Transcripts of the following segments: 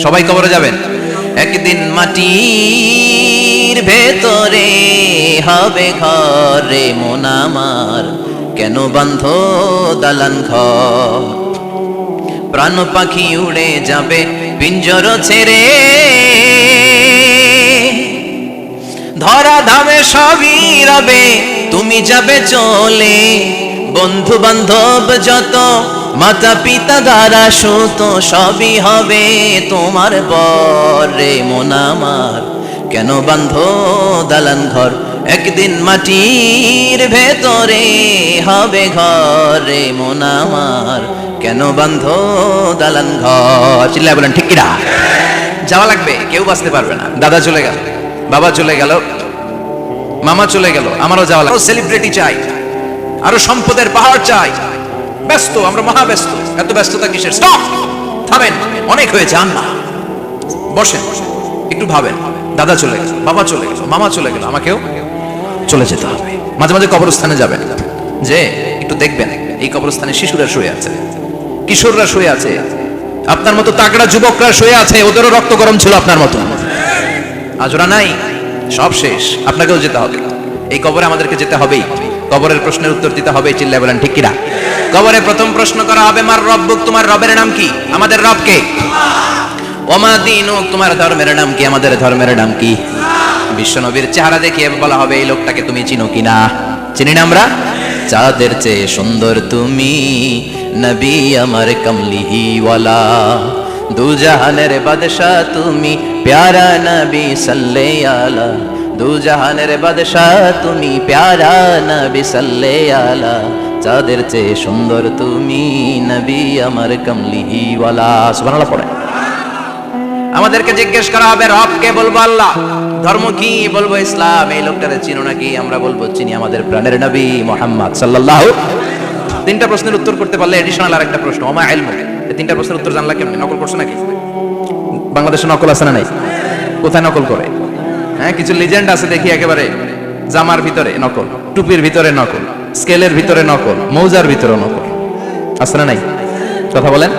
সবাই কবরে যাবেন। একদিন মাটির ভেতরে হবে ঘরে মন আমার, কেন বান্ধ দালান ঘর? প্রাণ পাখি উড়ে যাবে পিঞ্জর ছেড়ে, ধরা ধামে সবই রবে তুমি যাবে চলে। বন্ধু বান্ধব যত, মাতা পিতা দ্বারা সুত, সবই হবে তোমার পরে মন আমার, কেন বান্ধ দালান ঘর? একদিন মাটির ভেতরে হবে ঘরে মন আমার, কেন বান্ধ দালান ঘর? চিল্লায় বলেন ঠিক কিনা? যাওয়া লাগবে, কেউ বাঁচতে পারবে না। দাদা চলে গেল, বাবা চলে গেল, মামা চলে গেল, আমারও যাওয়া লাগবে। সেলিব্রিটি চাই, আরো সম্পদের পাহাড় চাই। ব্যস্ত, আমরা মহা ব্যস্ত। এত ব্যস্ততা কিসের? স্টপ, থামেন, অনেক হয়েছে। আন্না বসেন, একটু ভাবেন। দাদা চলে গেল, বাবা চলে গেল, মামা চলে গেল, আমাকেও চলে যেতে হবে। মাঝে মাঝে কবরস্থানে যাবেন, যে একটু দেখবেন এই কবরস্থানে শিশুরা শুয়ে আছে, কিশোররা শুয়ে আছে, আপনার মতো তাগড়া যুবকরা শুয়ে আছে, ওদেরও রক্ত গরম ছিল আপনার মতো। আজ ওরা নাই, সব শেষ, আপনাকেও যেতে হবে। এই কবরে আমাদেরকে যেতে হবেই, কবরের প্রশ্নের উত্তর দিতে হবে। চিল্লায় বলেন ঠিক কিনা? কবরে প্রথম প্রশ্ন করা হবে, মার রব্বুক, তোমার রবের নাম কি? আমাদের রব কে? ওমা দীনুক, তোমার ধর্মের নাম কি? আমাদের ধর্মের নাম কি? বিশ্বনবীর চেহারা দেখিয়ে বলা হবে, এই লোকটাকে তুমি চিনো কিনা? চিনি না আমরা? চাঁদের চেয়ে সুন্দর তুমি, নবী আমার কমলিহি ওয়ালা, দু জাহানের বাদশা তুমি, প্যারা নবী সাল্লে আলা, দু জাহানের বাদশা তুমি, প্যারা নবী সাল্লে আলা, চাঁদের চেয়ে সুন্দর তুমি, নবী আমার কমলিহি ওয়ালা। সুবহানাল্লাহ পড়ে। আমাদেরকে জিজ্ঞেস করা হবে, রব কে? বলবো আল্লাহ। ধর্ম কি? বলবো ইসলাম। এই লোকটারে চিনো নাকি? আমরা বলবো চিনি, আমাদের প্রাণের নবী মুহাম্মদ সাল্লাল্লাহু। তিনটা প্রশ্নের উত্তর করতে পারলে এডিশনাল আর একটা প্রশ্ন, ওমা ইলমু। এই তিনটা প্রশ্নের উত্তর জানলা কেমনে? নকল করছো নাকি? বাংলাদেশে নকল আছে না নাই? কোথায় নকল করে? হ্যাঁ, কিছু লিজেন্ড আছে দেখি, একেবারে জামার ভিতরে নকল, টুপির ভিতরে নকল, স্কেলের ভিতরে নকল, মৌজার ভিতরে নকল, আছে না নাই? কথা বলেন।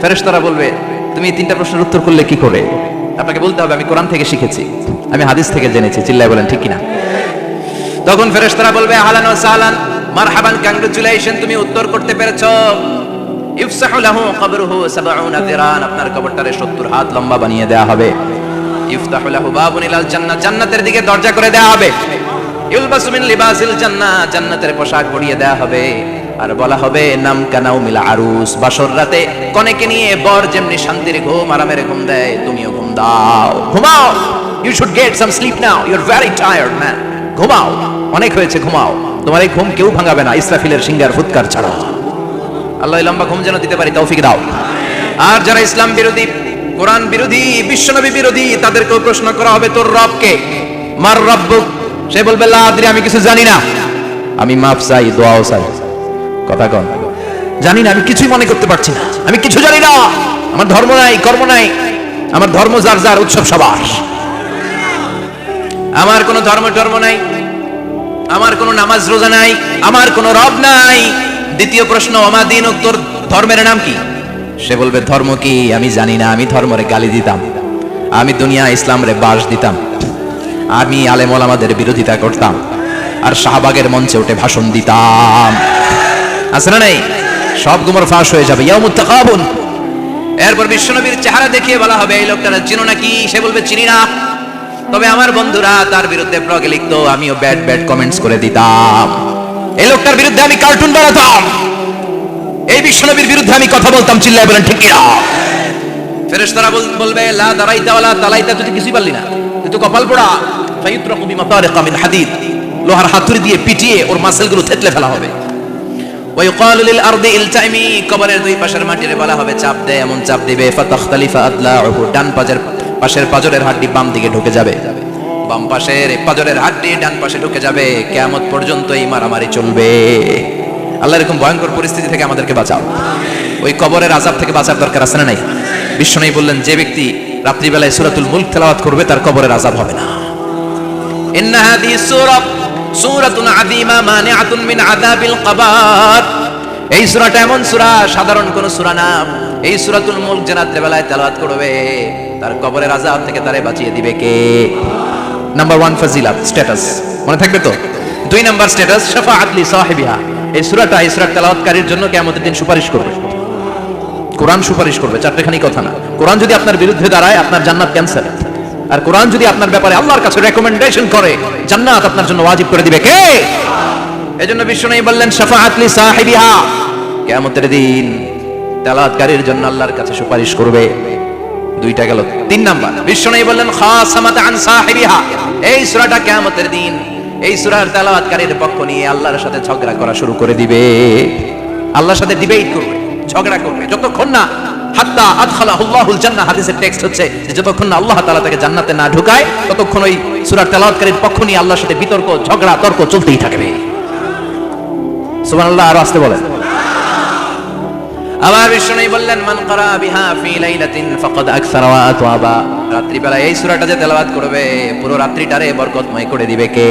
ফেরেশতারা বলবে, তুমি এই তিনটা প্রশ্নের উত্তর করলে কি করে? আপনাকে বলতে হবে, আমি কোরআন থেকে শিখেছি, আমি হাদিস থেকে জেনেছি। চিল্লায় বলেন ঠিক কিনা? তখন ফেরেশতারা বলবে, আহলান ওয়া সাহলান, মারহাবান, কংগ্রাচুলেশন, তুমি উত্তর করতে পেরেছো। ইফসাহু লাহু কবরুহু 70 যিরান, আপনার কবরটারে 70 হাত লম্বা বানিয়ে দেয়া হবে। ইফতাহু লাহু বাবুন ইলাল জান্নাহ, জান্নাতের দিকে দরজা করে দেয়া হবে। ইলবাসু মিন লিবাসিল জান্নাহ, জান্নাতের পোশাক পরিয়ে দেয়া হবে। আর বলা হবে, নাম কানাউ মিল আরুস, বাসর রাতে কনেকে নিয়ে বর যেমনি শান্তির ঘুম, আরামের ঘুম দেয়, তুমিও ঘুম দাও, ঘুমাও। You should get some sleep now, you are very tired man, ঘুমাও, অনেক হয়েছে, ঘুমাও। তোমার এই ঘুম কেউ ভাঙাবে না, ইসরাফিলের সিঙ্গার ফুৎকার ছাড়া। আল্লাহ লম্বা ঘুম যেন দিতে পারি, তৌফিক দাও। আর যারা ইসলাম বিরোধী, কোরআন বিরোধী, বিশ্বনবী বিরোধী, তাদেরকেও প্রশ্ন করা হবে, তোর রব কে? মার রব্বুক। সে বলবে, লা আদরি, আমি কিছু জানি না, আমি মাফ চাই, দোয়াও চাই। কথা কন, জানি না, আমি কিছুই মনে করতে পারছি না, আমি কিছু জানি না, আমার ধর্ম নাই, কর্ম নাই, আমার ধর্ম যার যার, উৎসব সবার, আমার কোনো ধর্ম টর্ম নাই, আমার কোনো নামাজ রোজা নাই, আমার কোনো রব নাই। দ্বিতীয় প্রশ্ন, ওমা দীনুক, তোর ধর্মের নাম কি? সে বলবে, ধর্ম কি? আমি জানি না, আমি ধর্মরে গালি দিতাম, আমি দুনিয়া ইসলাম রে বাস দিতাম, আমি আলেম ওলামাদের বিরোধিতা করতাম, আর শাহবাগের মঞ্চে উঠে ভাষণ দিতাম। আছে না নাই? সব গুমর ফাঁস হয়ে যাবে, ইয়াউমুত তাকাবুন। এরপর বিশ্বনবীর চেহারা দেখিয়ে বলা হবে, এই লোকটারা চিনো নাকি? সে বলবে, চিনি না, তবে আমার বন্ধুরা তার বিরুদ্ধে ব্লগে লিখতো, আমিও ব্যাড ব্যাড কমেন্টস করে দিতাম, এই লোকটার বিরুদ্ধে আমি কার্টুন বানাতাম, এই বিশ্বনবীর বিরুদ্ধে আমি কথা বলতাম। চিল্লায় বলেন ঠিক কিনা? ফেরেশতারা বলবে, লা দারাইতা ওয়ালা তালাইতা, তুই কিছুই পারলি না, তুই তো কপাল পোড়া। ফায়ুতরাকু বিমাতারিকা মিন হাদিদ, লোহার হাতুড়ি দিয়ে পিটিয়ে ওর মাসেলগুলো থেতলে ফেলা হবে। ওয়া ইউকালু লিল আরদি ইলতাইমি, কবরের দুই পাশের মাটিরে বলা হবে, চাপ দে, এমন চাপ দিবে, ফাতাখতালিফা আদলাউহু, ডান পাশের পাজরের হাড়টি বাম দিকে ঢুকে যাবে, বাম পাশের পাজরের হাড়টি ডান পাশে ঢুকে যাবে। কিয়ামত পর্যন্ত এই মারামারি চলবে। আল্লাহ এরকম ভয়ঙ্কর পরিস্থিতি থেকে আমাদেরকে বাঁচাও। ওই কবরের আযাব থেকে বাঁচার দরকার আছে না নাই? বিশ্বনবী বললেন, যে ব্যক্তি রাত্রিবেলায় সূরাতুল মুলক তেলাওয়াত করবে, তার কবরের আযাব হবে না। ইন্না হাযিহি সূরাতুন আযীমা মানিআতুন মিন আযাবিল কবর, এই সূরাটা এমন সূরা, সাধারণ কোন সূরা না, এই সূরাতুল মুলক যে রাত্রে বেলায় তেলাওয়াত করবে তার কবরের আযাব থেকে তারে বাঁচিয়ে দিবে কে? নাম্বার 1 ফজিলত স্ট্যাটাস মনে থাকবে তো। 2 নাম্বার স্ট্যাটাস শাফাআত লি সাহিবিহা। এই সূরা তেলাওয়াতকারীর জন্য কিয়ামতের দিন সুপারিশ করবে। কোরআন সুপারিশ করবে, চারটেখানি কথা না। কোরআন যদি আপনার বিরুদ্ধে দাঁড়ায় আপনার জান্নাত ক্যান্সেল, আর কোরআন যদি আপনার ব্যাপারে আল্লাহর কাছে রেকমেন্ডেশন করে জান্নাত আপনার জন্য ওয়াজিব করে দিবে কে? এজন্য বিশ্বনবী বললেন শাফাআত লি সাহিবিহা, কিয়ামতের দিন তেলাওয়াতকারীর জন্য আল্লাহর কাছে সুপারিশ করবে। 2টা গেল। 3 নাম্বার বিশ্বনবী বললেন খাসামাত আন সাহিবিহা। এই সূরাটা কিয়ামতের দিন এই সূরার তেলাওয়াতকারীর পক্ষ নিয়ে আল্লাহর সাথে ঝগড়া করা শুরু করে দিবে। আল্লাহর সাথে ডিবেট করবে, ঝগড়া করবে, যতক্ষণ না হাত্তা আদখালাহুল্লাহুল জান্নাহ। হাদিসের টেক্সট হচ্ছে যে যতক্ষণ না আল্লাহ তাআলা তাকে জান্নাতে না ঢুকায় ততক্ষণ ওই সূরার তেলাওয়াতকারীর পক্ষ নিয়ে আল্লাহর সাথে বিতর্ক, ঝগড়া, তর্ক চলতেই থাকবে। সুবহানাল্লাহ, আর আসতে বলেন। আবার বিশ্বনবী বললেন মান ক্বারা বিহা ফি লাইলাতিন ফাকাদ আকসারা ওয়া আতওয়াবা। রাত্রি বেলা এই সূরাটা যে তেলাওয়াত করবে পুরো রাত্রিটারে বরকতময় করে দিবে কে?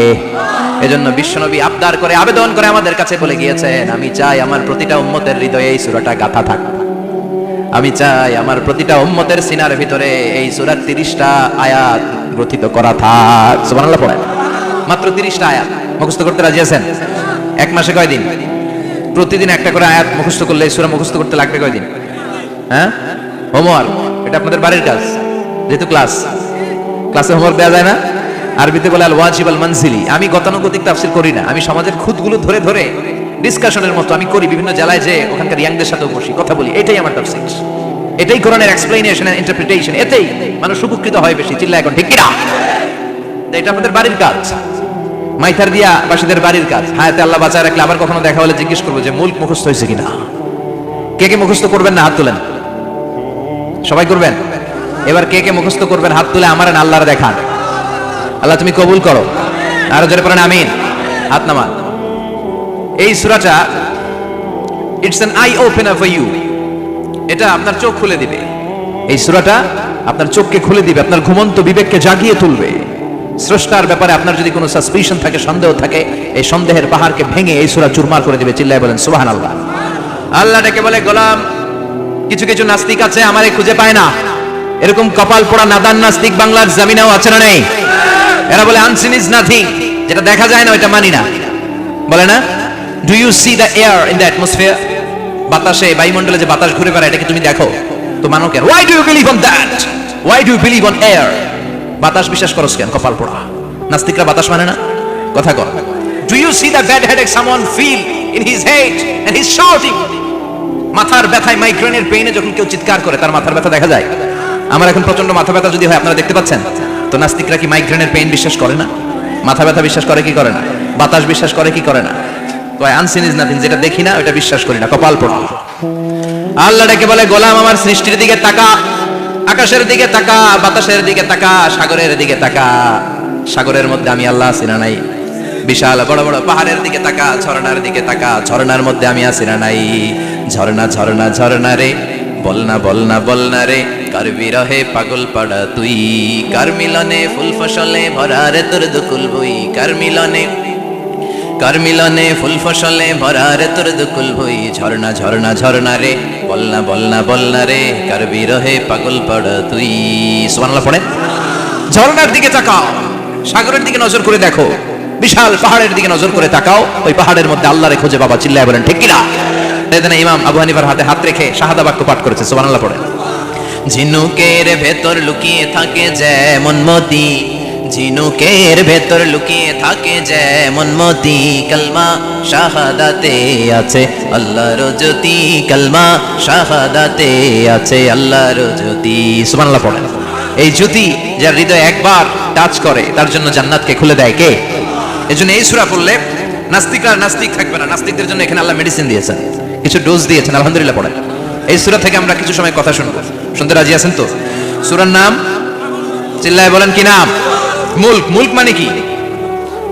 এজন্য বিশ্বনবী আবদার করে, আবেদন করে আমাদের কাছে বলে গিয়েছেন, আমি চাই আমার প্রতিটা উম্মতের হৃদয়ে এই সূরাটা গাঁথা থাক। আমি চাই আমার প্রতিটা উম্মতের সিনার ভিতরে এই সূরার 30টা আয়াত গ্রথিত করা থাক। সুবহানাল্লাহ পড়েন। মাত্র 30টা আয়াত মুখস্থ করতে রাজি আছেন? এক মাসে কয়দিন? প্রতিদিন একটা করে আয়াত মুখস্থ করলে এই সূরা মুখস্থ করতে লাগবে কয়দিন? হ্যাঁ, হোমওয়ার্ক এটা আপনাদের বাড়ির কাজ। যেহেতু ক্লাসে হোমওয়ার্ক দেওয়া যায় না, আরবিতে বলে আল ওয়াজিব আল মানজিলি। আমি গতানুগতিক তাফসীর করি না, আমি সমাজের খুঁতগুলো ধরে ধরে ডিসকাশনের মতো আমি করি। বিভিন্ন জেলায় যে ওখানকার ইয়াংদের সাথে বসি, কথা বলি, এটাই আমার তাফসীর, এটাই কোরআনের এক্সপ্লেনেশন এন্ড ইন্টারপ্রিটেশন। এতেই মানুষ উপকৃত হয় বেশি। চিল্লা এখন ঠিক কিনা? এটা আমাদের বাড়ির কাজ, মাইথার দিয়া বাসীদের বাড়ির কাজ। হায়াতে আল্লাহ বাঁচায় রাখলে আবার কখনো দেখা হলে জিজ্ঞেস করবো যে মুলক মুখস্থ হয়েছে কিনা। কে কে মুখস্থ করবেন না হাত তুলেন। সবাই করবেন। এবার কে কে মুখস্থ করবেন হাত তুলে আমার আল্লাহর দেখান। আল্লাহ তুমি কবুল করো। আরো জোরে পড়েন আমিন। হাত নামান। এই সূরাটা it's an eye opener for you. এটা আপনার চোখ খুলে দিবে। এই সূরাটা আপনার চোখকে খুলে দিবে, আপনার ঘুমন্ত বিবেককে জাগিয়ে তুলবে। স্রষ্টার ব্যাপারে আপনার যদি কোনো সাসপিশন থাকে, সন্দেহ থাকে, এই সন্দেহের পাহাড়কে ভেঙে এই সূরা চুরমার করে দিবে। চিল্লায় বলেন সুবহানাল্লাহ। আল্লাহ ডেকে বলে, গোলাম কিছু কিছু নাস্তিক আছে আমারে খুঁজে পায় না। এরকম কপাল পোড়া নাদান নাস্তিক বাংলার জমিনেও আছে না নেই? এরা বলে আনসিন ইজ নাথিং, যেটা দেখা যায় না ওইটা মানি না, বলে না? Do you see the air in the atmosphere? বাতাসে, বায়ুমণ্ডলে যে বাতাস ঘুরে বেড়ায় এটাকে তুমি দেখো তো মানো কেন? Why do you believe on that? Why do you believe on air? বাতাস বিশ্বাস করছ কেন? কপাল পোড়া নাস্তিকরা বাতাস মানে না, কথা কর। Do you see the bad headache someone feel in his head and he is shouting? মাথার ব্যথায়, মাইগ্রেনের পেইনে যখন কেউ চিৎকার করে তার মাথার ব্যথা দেখা যায়। আমার এখন প্রচন্ড মাথা ব্যথা যদি হয় আপনারা দেখতে পাচ্ছেন তো। নাস্তিকরা কি মাইগ্রেনের পেইন বিশ্বাস করে না? মাথা ব্যথা বিশ্বাস করে কি করে না? বাতাস বিশ্বাস করে কি করে না? কয় আনসিন ইজ নাথিং, যেটা দেখি না ওটা বিশ্বাস করি না, কপাল পোড়া। আল্লাহ ডেকে বলে, গোলাম আমার সৃষ্টির দিকে তাকা, আকাশের দিকে তাকা, বাতাসের দিকে তাকা, সাগরের দিকে তাকা। সাগরের মধ্যে আমি আল্লাহ আছি না নাই? বিশাল বড় বড় পাহাড়ের দিকে তাকা, ঝর্ণার দিকে তাকা, ঝর্ণার মধ্যে আমি আছি না নাই? ঝর্ণা ঝর্ণা ঝর্ণা রে, বলনা বলনা বলনা রে, কার বিরহে পাগল পাড়া তুই, কার মিলনে ফুল ফসলে ভরা রে তোর দুকুল বই, কার মিলনে ফুল ফসলে ভরা রে তোর দুকুল বই। ঝর্ণা ঝর্ণা ঝর্ণা রে, বলনা বলনা বলনা রে, কার বিরহে পাগল পাড়া তুই। সুবহানাল্লাহ পড়ে। ঝর্ণার দিকে তাকাও, সাগরের দিকে নজর করে দেখো, বিশাল পাহাড়ের দিকে নজর করে তাকাও, ওই পাহাড়ের মধ্যে আল্লাহরে খুঁজে বাবা। চিল্লায় বলেন ঠিক কিনা? এখানে ইমাম আবু হানিফার হাতে হাত রেখে শাহাদা বাক্য পাঠ করেছে। সুবহানাল্লাহ পড়ে। ঝিনুকের ভেতর লুকিয়ে থাকে যেমন মতি, ঝিনুকের ভেতর লুকিয়ে থাকে যেমন মতি, কালমা শাহাদাতে আছে আল্লাহর জ্যোতি, কালমা শাহাদাতে আছে আল্লাহর জ্যোতি। সুবহানাল্লাহ পড়ে। এই জ্যোতি যার হৃদয় একবার টাচ করে তার জন্য জান্নাতকে খুলে দেয় কে? এজন্য এই সূরা পড়লে নাস্তিকরা নাস্তিক থাকবে না। নাস্তিকদের জন্য এখানে আল্লাহ মেডিসিন দিয়েছেন, কিছু ডোজ দিয়েছেন। আলহামদুলিল্লাহ পড়েন। এই সূরা থেকে আমরা কিছু সময় কথা শুনবো। শুনতে রাজি আছেন তো? সূরার নাম চিল্লায় বলেন কি নাম? মুলক। মুলক মানে কি?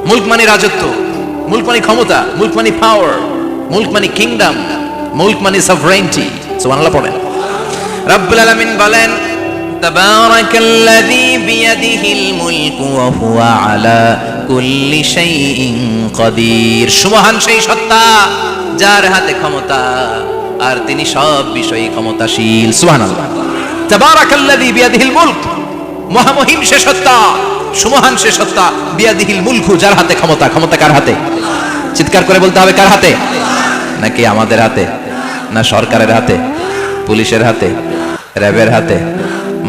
মুলক মানে রাজত্ব, মুলক মানে ক্ষমতা, মুলক মানে পাওয়ার, মুলক মানে কিংডম, মুলক মানে সভরেন্টি। সুবহানাল্লাহ পড়েন। রব্বুল আলামিন বলেন, তাবারাকাল্লাযী বিয়াদিহিল মুলকু ওয়া হুয়া আলা কুল্লি শাইইন কাদির। সুবহান সেই সত্তা যার হাতে ক্ষমতা, আর তিনি সব বিষয়ে ক্ষমতাশীল। সুবহানাল্লাহ। তাবারাকাল্লাযী বিয়াদিহিল মুলক, মহামহিম সে সত্তা, সুমহান সে সত্তা, বিয়াদিহিল মুলকু, যার হাতে ক্ষমতা। ক্ষমতা কার হাতে? চিৎকার করে বলতে হবে, কার হাতে? নাকি আমাদের হাতে, না সরকারের হাতে, পুলিশের হাতে, র্যাবের হাতে,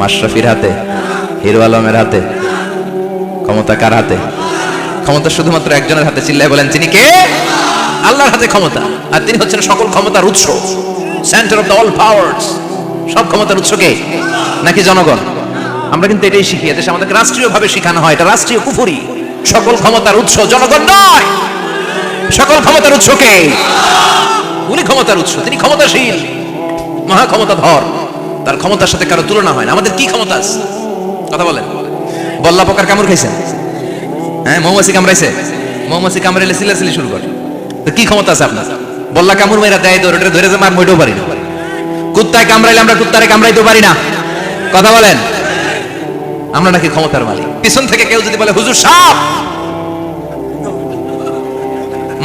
মাশরাফির হাতে, হিরো আলমের হাতে? ক্ষমতা কার হাতে? ক্ষমতা শুধুমাত্র একজনের হাতে। চিল্লায় বলেন, তিনি কে? আল্লাহর হাতে ক্ষমতা। আর তিনি হচ্ছেন সকল ক্ষমতার উৎস, centre of the all powers. সব ক্ষমতার উৎস কে? নাকি জনগণ? আমরা কিন্তু এটাই শিখি, এদেশে আমাদেরকে রাষ্ট্রীয়ভাবে শেখানো হয়, এটা রাষ্ট্রীয় কুফরি। সকল ক্ষমতার উৎস জনগণ নয়, সকল ক্ষমতার উৎস কে? উনি ক্ষমতার উৎস, তিনি ক্ষমতাশীল, মহা ক্ষমতাধর। তার ক্ষমতার সাথে কারো তুলনা হয় না। আমাদের কি ক্ষমতা আছে? কথা বলেন। বল্লা পোকার কামড় খাইছেন? হ্যাঁ, মৌমাছি কামড়াইছে? মৌমাছি কামড়াইলে সিলাসিলি শুরু করে। তো কি ক্ষমতা আছে আপনার? বল্লা কামড় মেরা দেয়, ধরে যে মার মইতেও পারি না। কুত্তায় কামড়াইলে আমরা কুত্তারে কামড়াইতেও পারি না। কথা বলেন। আমরা নাকি ক্ষমতার মালিক? পিছন থেকে কেউ যদি বলে হুজুর সাপ,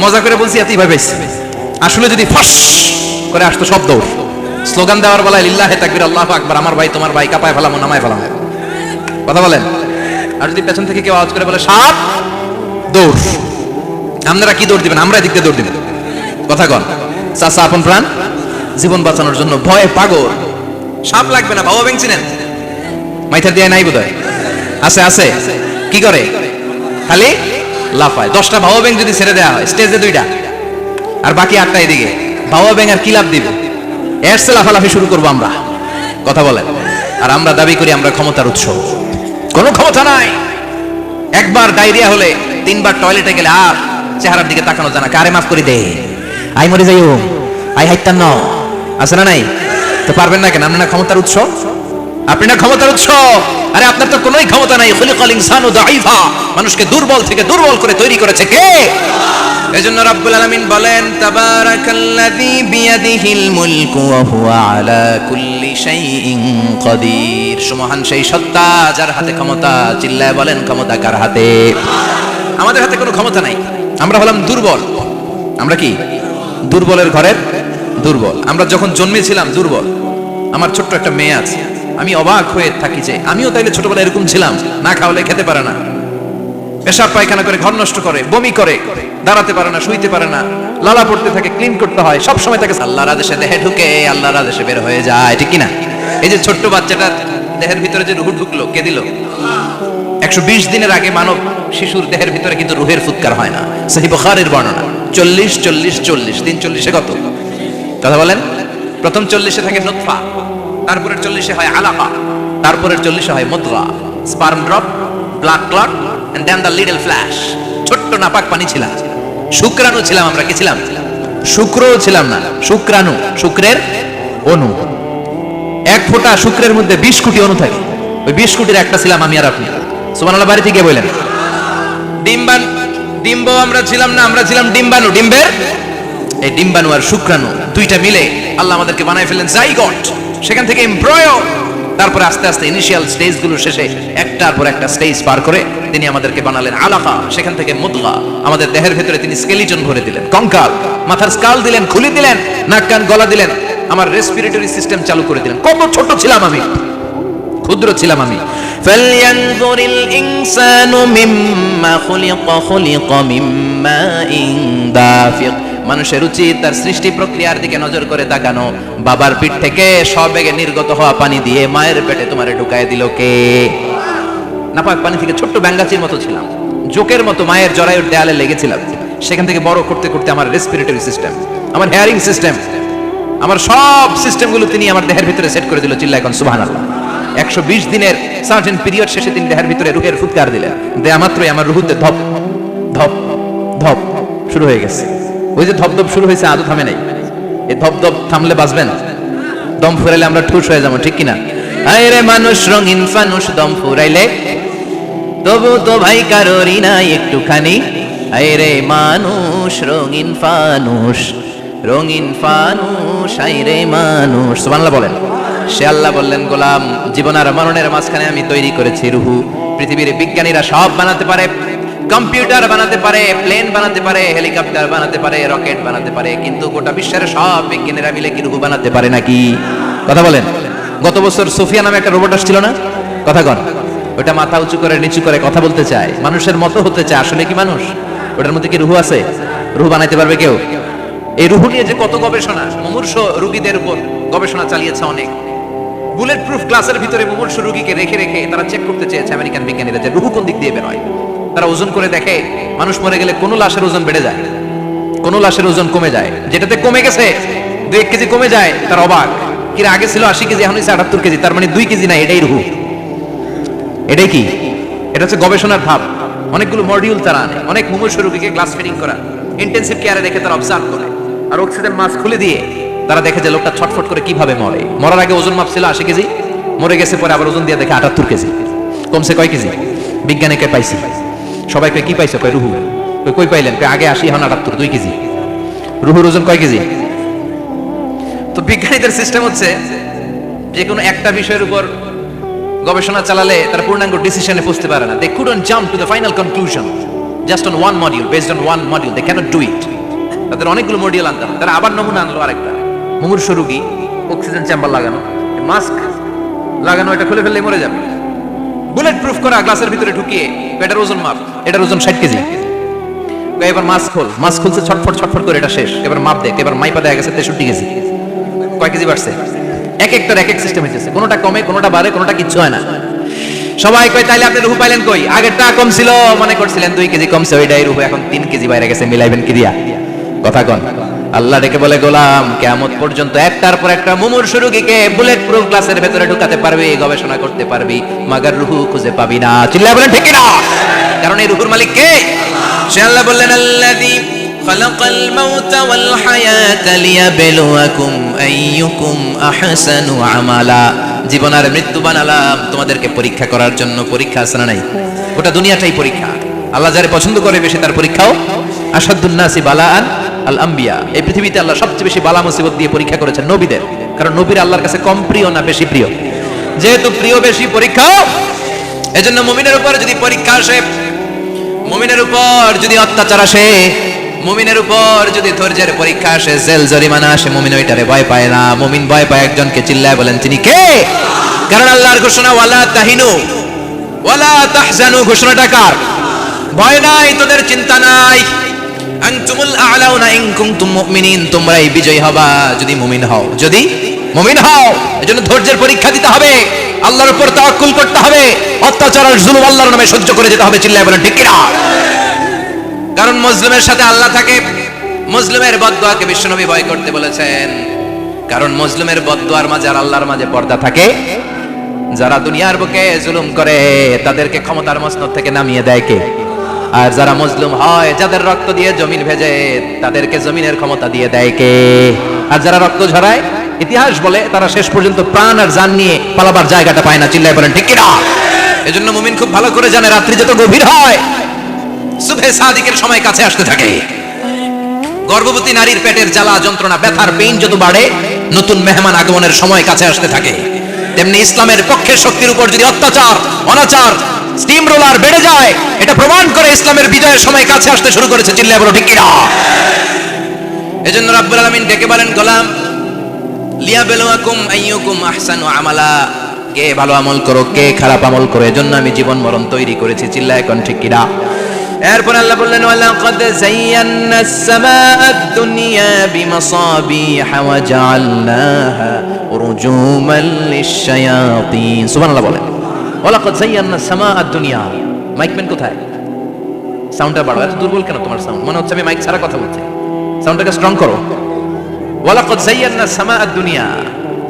মজা করে বলছি এতই ভাবে, আসলে যদি ফস করে আসতো সব দৌড়। স্লোগান দেওয়ার বেলায় লিল্লাহে তাকবীর, আল্লাহু আকবার, আমার ভাই তোমার ভাই, কাপায় ফেলামো নামায় ফেলামো। কথা বলেন। আর যদি পেছন থেকে কেউ আওয়াজ করে বলে সাপ, দৌড়। আপনারা কি দৌড় দিবেন? আমরা এদিক দিয়ে দৌড় দিব। কথা কন। চাচা আপন প্রাণ জীবন বাঁচানোর জন্য ভয়ে পাগল। সাপ লাগবে না, বাবা ব্যাংক চিনেন? মাইথার দিয়ে নাই বোধ হয়। আছে আছে। কি করে? খালি লাফায়। 10টা ভাবা ব্যাংক যদি ছেড়ে দেওয়া হয়, স্টেজে 2টা আর বাকি 8টা এদিকে, ভাবা ব্যাংক আর কি লাভ দিবে? এর চেয়ে লাফালাফি শুরু করবো আমরা। কথা বলেন। আর আমরা দাবি করি আমরা ক্ষমতার উৎস। কোনো ক্ষমতা নাই। একবার ডায়রিয়া হলে 3বার টয়লেটে গেলে আর চেহারার দিকে তাকানো যায় না। কারে মাফ করে দে, আই মরে যাইও, আই হাইতান ন, আছে না নাই? তো পারবেন না কেন? আপনি না ক্ষমতার উৎস? আপনি না ক্ষমতার উৎস? আরে আপনার তো কোনোই ক্ষমতা নাই। খুলিকাল ইনসানু দাঈফা, মানুষকে দুর্বল থেকে দুর্বল করে তৈরি করেছে কে? এজন্য রাব্বুল আলামিন বলেন, তাবারাকাল্লাযী বিয়াদিহিল মুলকু ওয়া হুয়া আলা কুল্লি শাইইন কাদির। সুমহান সেই সত্তা যার হাতে ক্ষমতা। চিল্লায় বলেন, ক্ষমতা কার হাতে? আমাদের হাতে কোনো ক্ষমতা নাই। আমরা হলাম দুর্বল। আমরা কি? দুর্বলের ঘরের দুর্বল। আমরা যখন জন্মেছিলাম দুর্বল। আমার ছোট্ট একটা মেয়ে আছে, আমি অবাক হয়ে থাকি যে আমিও তাইলে ছোটবেলায় এরকম ছিলাম। না খাওয়ালে খেতে পারে না, পেশাব পায়খানা করে, ঘর নষ্ট করে, বমি করে, দাঁড়াতে পারে না, শুইতে পারে না, লালা পড়তে থাকে, ক্লিন করতে হয়, সব সময় তাকে আল্লাহর আদেশে দেহে ঢুকে, আল্লাহর আদেশে বের হয়ে যায়। ঠিক কিনা? এই যে ছোট্ট বাচ্চাটার দেহের ভিতরে যে রুহ ঢুকলো, কে দিল? 120 দিনের আগে মানব শিশুর দেহের ভিতরে কিন্তু রুহের ফুৎকার হয় না। সহিহ বুখারীর বর্ণনা। 40 40 40, 340 কত? কথা বলেন। প্রথম 40 থাকে নুতফা, তারপরের 40 হয় আলাকা, তারপরের 40 হয় মুদগা, sperm drop, blood clot, and then the little flesh. ছোট্ট নাপাক পানি ছিলাম, শুক্রাণু ছিলাম আমরা। কি ছিলাম? শুক্রও ছিলাম না, শুক্রাণু, শুক্রের অণু। এক ফোঁটা শুক্রের মধ্যে 20 কোটি অণু থাকে। ওই 20 কোটির একটা ছিলাম আমি আর আপনি। সুবহানাল্লাহ। বাড়ি থেকে বলেন। ডিম্ব আমরা ছিলাম না, আমরা ছিলাম ডিম্বাণু। ডিম্বের এই ডিম্বাণু আর শুক্রাণু দুইটা মিলে আল্লাহ আমাদেরকে বানায় ফেললেন জাইগট। সেখান থেকে এমব্রায়ো, তারপরে আস্তে আস্তে ইনিশিয়াল স্টেজগুলো শেষে একটার পর একটা স্টেজ পার করে তিনি আমাদেরকে বানালেন আলাকা। সেখান থেকে মুদগা, আমাদের দেহের ভেতরে তিনি স্কেলিটন ভরে দিলেন, কঙ্কাল, মাথার স্কাল দিলেন, খুলি দিলেন, নাক কান গলা দিলেন, আমার রেসপিরেটরি সিস্টেম চালু করে দিলেন। কত ছোট ছিলাম আমি, ক্ষুদ্র ছিলাম আমি। ফালইয়ানজুরিল ইনসানু মিম্মা খুলিকা, খুলিকা মিম্মা ইন দাফিক। মানুষের উচিত তার সৃষ্টি প্রক্রিয়ার দিকে নজর করে তাকানো। বাবার পিঠ থেকে সবেগে নির্গত হওয়া পানি দিয়ে মায়ের পেটে তোমারে ঢুকায় দিল কে? নাপাক পানি থেকে ছোট্ট ব্যাঙ্গাচির মতো ছিলাম, জোকের মতো মায়ের জরায়ুর দেয়ালে লেগেছিলাম। সেখান থেকে বড় করতে করতে আমার রেসপিরেটরি সিস্টেম, আমার হেয়ারিং সিস্টেম, আমার সব সিস্টেমগুলো তিনি আমার দেহের ভিতরে সেট করে দিল। চিল্লায় এখন সুবহানাল্লাহ। 120 দিনের সার্টেন পিরিয়ড শেষে তিনি দেহের ভিতরে রুহের ফুৎকার দিলেন। দেয়া মাত্রই আমার রুহুতে ধপ ধপ ধপ শুরু হয়ে গেছে। ওই যে ধপধপ শুরু হয়েছে, আদৌ থামে নাই। এই ধপধপ থামলে বাঁচবেন? দম ফুরাইলে আমরা ঠুস হয়ে যাবো। ঠিক কিনা? আরে মানুষ রঙিন ফানুষ, দম ফুরাইলে তবু তো ভাই কারোরই নাই একটুখানি। আরে মানুষ রঙিন ফানুষ, রঙিন ফানুষ, আইরে মানুষ। সুবহানাল্লাহ বলেন। সে আল্লাহ বললেন, গোলাম, জীবন আর মরণের মাঝখানে আমি তৈরি করেছি রুহু। পৃথিবীর বিজ্ঞানীরা সব বানাতে পারে, কম্পিউটার বানাতে পারে, প্লেন বানাতে পারে, হেলিকপ্টার বানাতে পারে, রকেট বানাতে পারে, কিন্তু গোটা বিশ্বের সব বিজ্ঞানীরা মিলে কি রুহু বানাতে পারে নাকি? কথা বলেন। গত বছর সোফিয়া নামে একটা রোবট আসছিল না? কথা কন। ওটা মাথা উঁচু করে নিচু করে কথা বলতে চায়, মানুষের মতো হতে চায়। আসলে কি মানুষ? ওটার মধ্যে কি রুহু আছে? রুহু বানাইতে পারবে কেউ? এই রুহু নিয়ে যে কত গবেষণা, মুমূর্ষ রোগীদের উপর গবেষণা চালিয়েছে অনেক। বুলেট প্রুফ গ্লাসের ভিতরে মুমূর্ষ রোগীকে রেখে রেখে তারা চেক করতে চেয়েছে আমেরিকান বিজ্ঞানীরা যে রুহু কোন দিক দিয়ে বের হয়। তারা ওজন করে দেখে মানুষ মরে গেলে কোন লাশের ওজন বেড়ে যায়, কোন লাশের ওজন কমে যায়। যেটাতে কমে গেছে 2-1 কেজি কমে যায়, তার অবাক। কিরা আগে ছিল 80 কেজি, এখন হচ্ছে 78 কেজি, তার মানে 2 কেজি না, এটাই রুহু। এটাই কি? এটা হচ্ছে গবেষণার ধাপ। অনেকগুলো মডিউল তারা আনে, অনেক মুমূর্ষ রোগীকে গ্লাস ফিটিং করা, ইন্টেনসিভ কেয়ারে রেখে তারা অবজার্ভ করে, আর অক্সিজেন মাস্ক খুলে দিয়ে তারা দেখে যে লোকটা ছটফট করে কিভাবে মরে। মরার আগে ওজন মাপছিল 80 কেজি, মরে গেছে পরে আবার ওজন দিয়ে দেখে 78 কেজি। কমছে কয় কেজি? বিজ্ঞানীকে পাইছি। সবাইকে কি পাইছে? কয় রুহু। কই পাইলেন? আগে 80, এখন 78, 2 কেজি। রুহুর ওজন কয় কেজি? তো বিজ্ঞানীদের সিস্টেম হচ্ছে যে কোনো একটা বিষয়ের উপর গবেষণা চালালে তারা পূর্ণাঙ্গ ডিসিশনে পৌঁছতে পারে না। They couldn't jump to the final conclusion just on one module, based on one module. They cannot do it. তাদের অনেকগুলো মডিউল আনতে হবে। তারা আবার নমুনা আনলো আরেকটা। মুমূর্ষ রোগী, অক্সিজেন চেম্বার লাগানো, মাস্ক লাগানো, এটা খুলে ফেললে মরে যাবে। বুলেট প্রুফ করা গ্লাসের ভিতরে ঢুকিয়ে এটার ওজন মাপ, এটার ওজন 60 কেজি। এবার মাস্ক খোল, মাস্ক খুলছে ছটফট ছটফট করে, এটা শেষ। এবার মাপ দেখ, এবার মাইপা দেখা গেছে 63 কেজি। কয় কেজি বাড়ছে? এক একটার এক এক সিস্টেম হইতেছে, কোনোটা কমে, কোনোটা বাড়ে, কোনোটা কিচ্ছু হয় না। সবাই কয় তাইলে আপনি রুহু পাইলেন কই? আগেরটা কম ছিল, মনে করছিলেন 2 কেজি কমছে, ওইটাই রুহু, এখন 3 কেজি বাইরে গেছে, মিলাইবেন কি দিয়া? কথা কন। আল্লাহ ডেকে বলে, গোলাম কিয়ামত পর্যন্ত একটার পর একটা মুমূর্ষ রোগীকে বুলেট প্রুফ গ্লাসের ভেতরে ঢুকাতে পারবি, গবেষণা করতে পারবি, মাগার রুহু খুঁজে পাবি না। চিল্লায় বলেন ঠিক না? কারণ এই রুহুর মালিক কে? সে আল্লাহ বললেন, আল্লাযী খালাকাল মাউতা ওয়াল হায়াতা লিয়াবলুয়াকুম আইয়ুকুম আহসানু আমালা। জীবন আর মৃত্যু বানালাম তোমাদেরকে পরীক্ষা করার জন্য। পরীক্ষা আছে না নাই? ওটা দুনিয়াটাই পরীক্ষা। আল্লাহ যারে পছন্দ করে বেশি তার পরীক্ষাও। আসাদুন নাসি বালাআন আল আম্বিয়া। এই পৃথিবীতে আল্লাহ সবচেয়ে বেশি বালা মুসিবত দিয়ে পরীক্ষা করেছেন নবীদের। কারণ নবীরা আল্লাহর কাছে কম প্রিয় না বেশি প্রিয়? যেহেতু প্রিয় বেশি, পরীক্ষাও। এজন্য মুমিনের উপর যদি পরীক্ষা আসে, মুমিনের উপর যদি অত্যাচার আসে, মুমিনের উপর যদি ধৈর্যের পরীক্ষা আসে, জেল জরিমানা আসে, মুমিন ওইটারে ভয় পায় না। মুমিন ভয় পায় একজনকে। চিল্লায় বলেন তিনি কে? কারণ আল্লাহর ঘোষণা, ওয়ালা তাহিনু ওয়ালা তাহজানু। ঘোষণাটা কার? ভয় নাই, তোদের চিন্তা নাই। আনতুমুল আ'লাউনা ইন কুনতুম মুমিনিন। তোমরাই বিজয়ী হবা যদি মুমিন হও, যদি মুমিন হও। এজন্য ধৈর্যের পরীক্ষা দিতে হবে, আল্লাহর উপর তাওয়াক্কুল করতে হবে, অত্যাচার আর জুলুম আল্লাহর নামে সহ্য করে যেতে হবে। চিল্লায় বলেন ঠিক কি না? কারণ মজলুমের সাথে আল্লাহ থাকে। মজলুমের বদদুয়াকে বিশ্বনবী ভয় করতে বলেছেন। কারণ মজলুমের বদদুয়ার মাঝে আর আল্লাহর মাঝে পর্দা থাকে। যারা দুনিয়ার বুকে জুলুম করে তাদেরকে ক্ষমতার মসনদ থেকে নামিয়ে দেয় কে? আর যারা মজলুম হয়, যাদের রক্ত দিয়ে জমিন ভেজে, তাদেরকে জমিনের ক্ষমতা দিয়ে দেয় কে? আর যারা রক্ত ঝরায়, ইতিহাস বলে তারা শেষ পর্যন্ত প্রাণ আর জান নিয়ে পালাবার জায়গাটা পায় না। চিল্লায় বলেন ঠিক কি না? এজন্য মুমিন খুব ভালো করে জানে, রাত্রি যত গভীর হয়, সুবহে সাদিকের সময় কাছে আসতে থাকে। গর্ভবতী নারীর পেটের জ্বালা যন্ত্রণা, ব্যথার পেইন যত বাড়ে, নতুন মেহমান আগমনের সময় কাছে আসতে থাকে। তেমনি ইসলামের পক্ষের শক্তির উপর যদি অত্যাচার, অনাচার, স্টিম রোলার বেড়ে যায়, এটা প্রমাণ করে ইসলামের বিজয়ের সময় কাছে আসতে শুরু করেছে। চিল্লায় বলো ঠিক কি না? এজন্য রাব্বুল আলামিন ডেকে বলেন, গোলাম লিয়াবলুয়াকুম আইয়ুকুম আহসানু আমালা। কে ভালো আমল করো, কে খারাপ আমল করো, এজন্য আমি জীবন মরণ তৈরি করেছি। চিল্লায় কোন ঠিক কি না? এরপর আল্লাহ বললেন, ওয়ালাকাদ যায়্যানাস সামাআদ দুনিয়া বিমাসাবিহা ওয়া জাআলনাহা রুজুমান লিশ-শায়াতিন। সুবহানাল্লাহ বলেন। ওয়ালাকাদ যায়্যানাস সামাআদ দুনিয়া। মাইকম্যান কোথায়? সাউন্ডটা বাড়াও। এত দুর্বল কেন তোমার সাউন্ড? মনে হচ্ছে আমি মাইক ছাড়া কথা বলছি। সাউন্ডটাকে স্ট্রং করো। ওয়ালাকাদ যায়্যানাস সামাআদ দুনিয়া।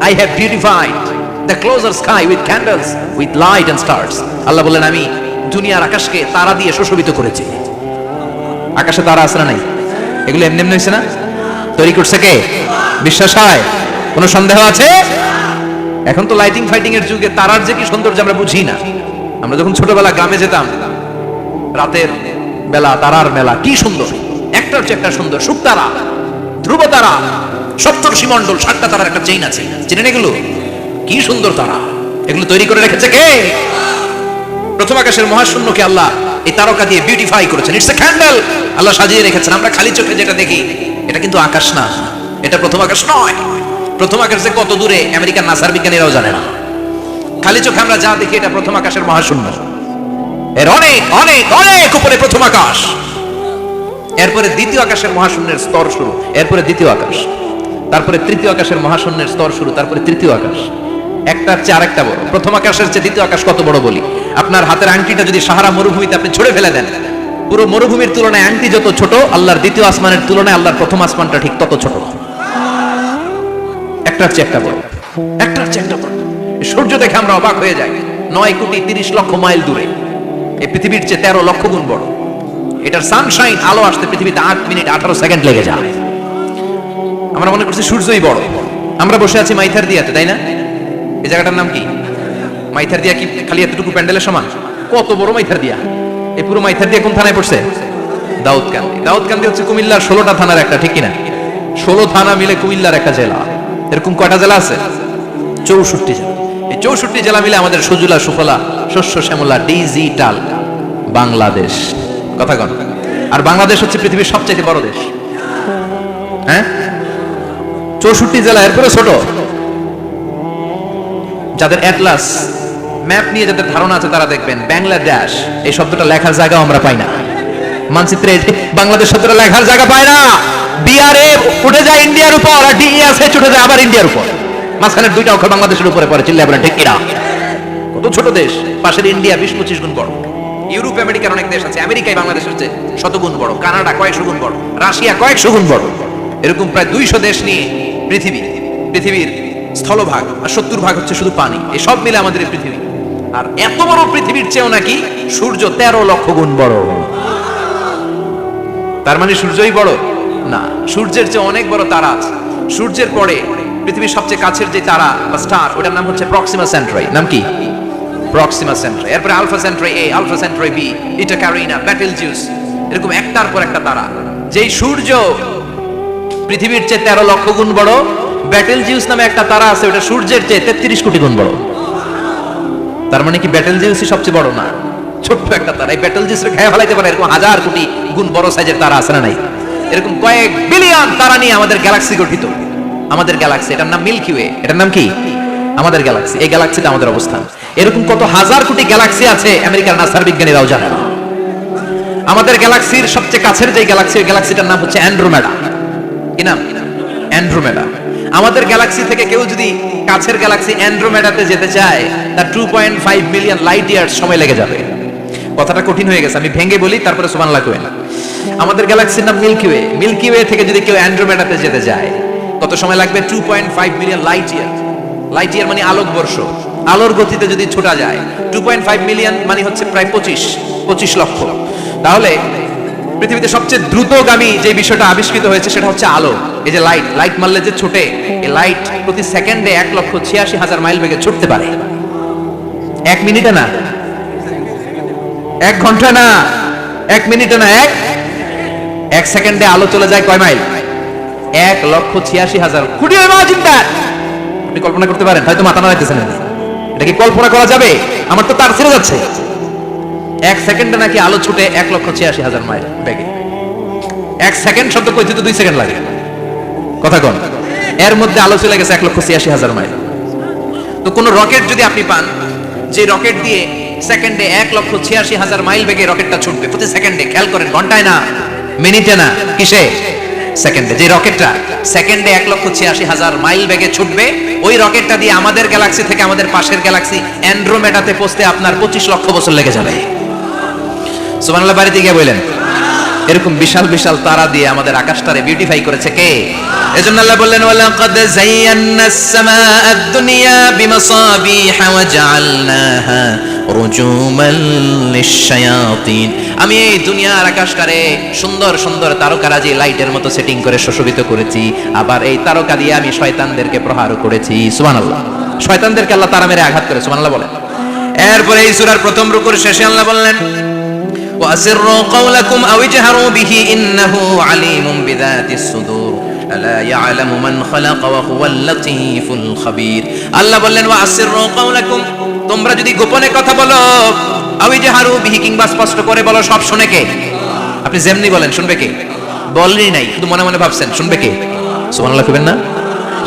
I have beautified the closer sky with candles, with light and stars. আল্লাহ বলেন, আমি দুনিয়ার আকাশকে তারা দিয়ে সুশোভিত করেছি। আকাশে তারা আছে না নাই? এগুলো এমনি এমনি হয়েছে না? তৈরি করছে কে? বিশ্বাস হয়? কোনো সন্দেহ আছে? এখন তো লাইটিং ফাইটিং এর যুগে তারার যে কি সৌন্দর্য আমরা বুঝি না। আমরা যখন ছোটবেলা গ্রামে যেতাম, রাতের বেলা তারার মেলা, কি সুন্দর, একটার চেয়ে একটা সুন্দর। শুকতারা, ধ্রুব তারা, সপ্তর্ষি মণ্ডল, 7টা তারার একটা চেইন আছে। চিনেন এগুলো? কি সুন্দর তারা। এগুলো তৈরি করে রেখেছে কে? প্রথম আকাশের মহাশূন্যকে আল্লাহ এই তারকা দিয়ে বিউটিফাই করেছেন। ইটস এ ক্যান্ডেল, আল্লাহ সাজিয়ে রেখেছেন। আমরা খালি চোখে যেটা দেখি এটা কিন্তু আকাশ না, এটা প্রথম আকাশ নয়। প্রথম আকাশ যে কত দূরে আমেরিকার নাসার বিজ্ঞানীরাও জানে না। খালি চোখে আমরা যা দেখি এটা প্রথম আকাশের মহাশূন্য, এর অনেক অনেক অনেক উপরে প্রথম আকাশ। এরপরে দ্বিতীয় আকাশের মহাশূন্যের স্তর শুরু, এরপরে দ্বিতীয় আকাশ, তারপরে তৃতীয় আকাশের মহাশূন্যের স্তর শুরু, তারপরে তৃতীয় আকাশ। একটার চেয়ে আরেকটা বড়। প্রথম আকাশের চেয়ে দ্বিতীয় আকাশ কত বড় বলি, আপনার হাতের আংটিটা যদি সাহারা মরুভূমিতে আপনি ছুঁড়ে ফেলে দেন, পুরো মরুভূমির তুলনায় আংটি যত ছোট, আল্লাহর দ্বিতীয় আসমানের তুলনায় আল্লাহর প্রথম আসমানটা ঠিক তত ছোট। একটার চেয়ে একটা বড়, একটার চেয়ে একটা বড়। সূর্য দেখে আমরা অবাক হয়ে যাই, 9,30,00,000 মাইল দূরে। এই পৃথিবীর চেয়ে 13 লক্ষ গুণ বড়। এটার সানশাইন, আলো আসতে পৃথিবীতে 8 মিনিট 18 সেকেন্ড লেগে যায়। আমরা মনে করছি সূর্যই বড়। আমরা বসে আছি মাইথার দিয়াতে, তাই না? এই জায়গাটার নাম কি? মাইথার দিয়া। কি খালি এতটুকু প্যান্ডেলের সমান? কত বড় মাইথার দিয়া! এই পুরো মাইথার দিয়া কোন থানায় পড়ছে? দাউদকান্দি। দাউদকান্দি হচ্ছে কুমিল্লার 16টা থানার একটা, ঠিক কিনা? 16 থানা মিলে কুমিল্লার একটা জেলা। এরকম কয়টা জেলা আছে? 64 জেলা। এই 64 জেলা মিলে আমাদের সুজলা সুফলা শস্য শ্যামলা ডিজিটাল বাংলাদেশ। কথা কন। আর বাংলাদেশ হচ্ছে পৃথিবীর সবচেয়ে বড় দেশ। হ্যাঁ, 64 জেলা, এরপরে ছোট। যাদের অ্যাটলাস ম্যাপ নিয়ে যাদের ধারণা আছে তারা দেখবেন বাংলাদেশ এই শব্দটা লেখার জায়গা আমরা পাই না। মানচিত্রে বাংলাদেশ শব্দটা লেখার জায়গা পায় না। বিআরএ উঠে যায় ইন্ডিয়ার উপর, আর ডিএস উঠে যায় আবার ইন্ডিয়ার উপর। মাঝখানের দুইটা অক্ষর বাংলাদেশের উপরে পড়ে। চিল্লায় বলেন ঠিক কিনা? কত ছোট দেশ। পাশের ইন্ডিয়া 20-25 গুণ বড়। ইউরোপ আমেরিকার অনেক দেশ আছে, আমেরিকায় বাংলাদেশের চেয়ে শতগুণ বড়। কানাডা কয়েকশো গুণ বড়, রাশিয়া কয়েকশো গুণ বড়। এরকম প্রায় 200 দেশ নিয়ে পৃথিবীর স্থলভাগ, আর 70% হচ্ছে শুধু পানি। এই সব মিলে আমাদের এই পৃথিবী। আর এত বড় পৃথিবীর চেয়েও নাকি সূর্য 13 লক্ষ গুণ বড়। তার মানে সূর্যই বড় না, সূর্যের চেয়ে অনেক বড় তারা আছে। সূর্যের পরে পৃথিবীর সবচেয়ে কাছের যে তারা বা স্টার, ওটার নাম হচ্ছে প্রক্সিমা সেন্ট্রাই। নাম কি? প্রক্সিমা সেন্ট্রাই। এরপরে আলফা সেন্ট্রাই এ, আলফা সেন্ট্রাই বি, ইটা ক্যারিনা, বেটেলজিউস। এরকম একটার পর একটা তারা। যেই সূর্য পৃথিবীর চেয়ে 13 লক্ষ গুণ বড়, বেটেলজিউস নামে একটা তারা আছে, ওটা সূর্যের চেয়ে 33 কোটি গুণ বড়। তার মানে কি বেটেলজিউসই সবচেয়ে বড় না? ছোট্ট একটা তারা। এই বেটেলজিউসকে খেয়ে ফেলাইতে পারে এরকম 1000 কোটি গুণ বড় সাইজের তারা আছে না নাই? এরকম কয়েক বিলিয়ন তারা নিয়ে আমাদের গ্যালাক্সি গঠিত। আমাদের গ্যালাক্সি, এটার নাম মিল্কি ওয়ে। এটার নাম কি? আমাদের গ্যালাক্সি। এই গ্যালাক্সিতে আমাদের অবস্থান। এরকম কত হাজার কোটি গ্যালাক্সি আছে আমেরিকার নাসার বিজ্ঞানীরাও জানে না। আমাদের গ্যালাক্সির সবচেয়ে কাছের যে গ্যালাক্সি, ওই গ্যালাক্সিটার নাম হচ্ছে অ্যান্ড্রোমেডা। কি নাম? অ্যান্ড্রোমেডা। আমাদের গ্যালাক্সি থেকে কেউ যদি কাছের গ্যালাক্সি অ্যান্ড্রোমেডাতে যেতে চায়, তার 2.5 মিলিয়ন লাইট ইয়ার্স সময় লেগে যাবে। কথাটা কঠিন হয়ে গেছে, আমি ভেঙে বলি, তারপরে সুবহানাল্লাহ কইবেন। আমাদের গ্যালাক্সির নাম মিল্কি ওয়ে। মিল্কি ওয়ে থেকে যদি কেউ অ্যান্ড্রোমেডাতে যেতে যায়, কত সময় লাগবে? 2.5 million light year. Light year মানে আলোকবর্ষ। আলোর গতিতে যদি ছোটা যায়, 2.5 মিলিয়ন মানে হচ্ছে প্রায় 25 লক্ষ। তাহলে পৃথিবীতে সবচেয়ে দ্রুতগামী যে বিষয়টা আবিষ্কৃত হয়েছে সেটা হচ্ছে আলো। এই যে লাইট মারলে যে ছোটে, এই লাইট প্রতি সেকেন্ডে 1,86,000 মাইল বেগে ছুটতে পারে। 1 মিনিটে না, 1 ঘন্টা না, 1 মিনিটে না, 1 সেকেন্ডে আলো চলে যায় কয় mile? 1,86,000। Could you imagine that? আপনি কল্পনা করতে পারেন? হয়তো মাথা নাড়াইতেছেন। এটা কি কল্পনা করা যাবে? আমার তো তার ছেড়ে যাচ্ছে। 1 সেকেন্ডে নাকি আলো ছুটে 1,86,000 মাইল বেগে। 1 সেকেন্ড শব্দ কইতে তো 2 সেকেন্ড লাগে। কথা কন। এর মধ্যে আলো চলে গেছে 1,86,000 মাইল। তো কোন রকেট যদি আপনি পান, যে রকেট দিয়ে সেকেন্ডে 1,86,000 মাইল বেগে রকেটটা ছুটবে প্রতি সেকেন্ডে, খেয়াল করেন, ঘন্টায় না, মিনিটে না, কিসে? সেকেন্ডে। যে রকেটটা সেকেন্ডে 1,86,000 মাইল বেগে ছুটবে, ওই রকেটটা দিয়ে আমাদের গ্যালাক্সি থেকে আমাদের পাশের গ্যালাক্সি অ্যান্ড্রোমেডাতে পৌঁছতে আপনার 25 লক্ষ বছর লেগে যাবে। সুবহানাল্লাহ বাড়িতে গিয়ে বলেন। এরকম বিশাল বিশাল তারা দিয়ে আমাদের আকাশটারে বিউটিফাই করেছে কে? এজন্য আল্লাহ বললেন, ওয়ালাকাদ যায়্যানাস সামাআদ দুনিয়া বিমাসাবিহা ওয়া জাআলনাহা রুজুমান লিশ-শায়াতিন। আমি এই দুনিয়ার আকাশটারে সুন্দর সুন্দর তারকারাজি লাইটের মতো সেটিং করে সুশোভিত করেছি। আবার এই তারকা দিয়ে আমি শয়তানদেরকে প্রহার করেছি। সুবহানাল্লাহ। শয়তানদেরকে আল্লাহ তারা মেরে আঘাত করে। সুবহানাল্লাহ বলেন। এরপরে এই সূরার প্রথম রুকুর শেষে আল্লাহ বললেন, وَأَسِرُّوا قَوْلَكُمْ أَوْ اجْهَرُوا بِهِ إِنَّهُ عَلِيمٌ بِذَاتِ الصُّدُورِ أَلَا يَعْلَمُ مَنْ خَلَقَ وَهُوَ اللَّطِيفُ الْخَبِيرُ। আল্লাহ বললেন, وَأَسِرُّوا قَوْلَكُمْ, তোমরা যদি গোপনে কথা বলো, আওই জাহারু বিহি, কিংবা স্পষ্ট করে বলো, সব শুনে কে? আপনি যেমনি বলেন শুনবে কে? বলেনই নাই, শুধু মনে মনে ভাবছেন, শুনবে কে? সুবহানাল্লাহ কইবেন না?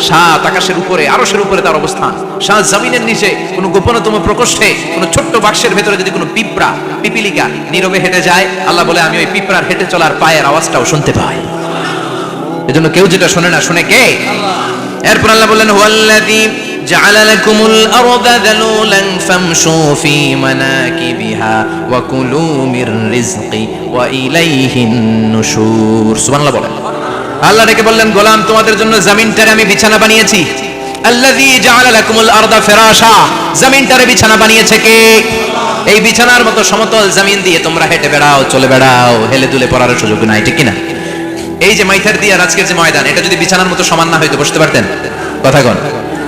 সাত আকাশের উপরে, আরশের উপরে তার অবস্থান, সাত জমিনের নিচে কোন গোপনতম প্রকোষ্ঠে, কোন ছোট্ট বাক্সের ভেতরে যদি কোনো পিঁপড়া, পিপিলিকা নীরবে হেঁটে যায়, আল্লাহ বলে আমি ওই পিঁপড়ার হেঁটে চলার পায়ের আওয়াজটাও শুনতে পাই। এজন্য কেউ যেটা শোনে না, শুনে কে? এরপর আল্লাহ বললেন হুয়াল্লাযী জাআলা লাকুমুল আরদা যালুলান ফামশু ফি মানাকিবিহা ওয়া কুলু মির রিজকি ওয়া ইলাইহিন নুশুর। সুবহানাল্লাহ বলেন। আল্লাহ ডেকে বললেন, গোলাম তোমাদের জন্য জমিনটারে আমি বিছানা বানিয়েছি। আল্লাযী জাআলা লাকুমুল আরদা ফিরাশা, জমিনটারে বিছানা বানিয়েছে কে? এই বিছানার মতো সমতল জমিন দিয়ে তোমরা হেঁটে বেড়াও, চলে বেড়াও, হেলে দুলে পড়ার সুযোগ নাই, ঠিক কিনা? এই যে মাইথার দিয়ে আজকের যে ময়দান, এটা যদি বিছানার মতো সমান না হইতো বসতে পারতেন? কথা কন।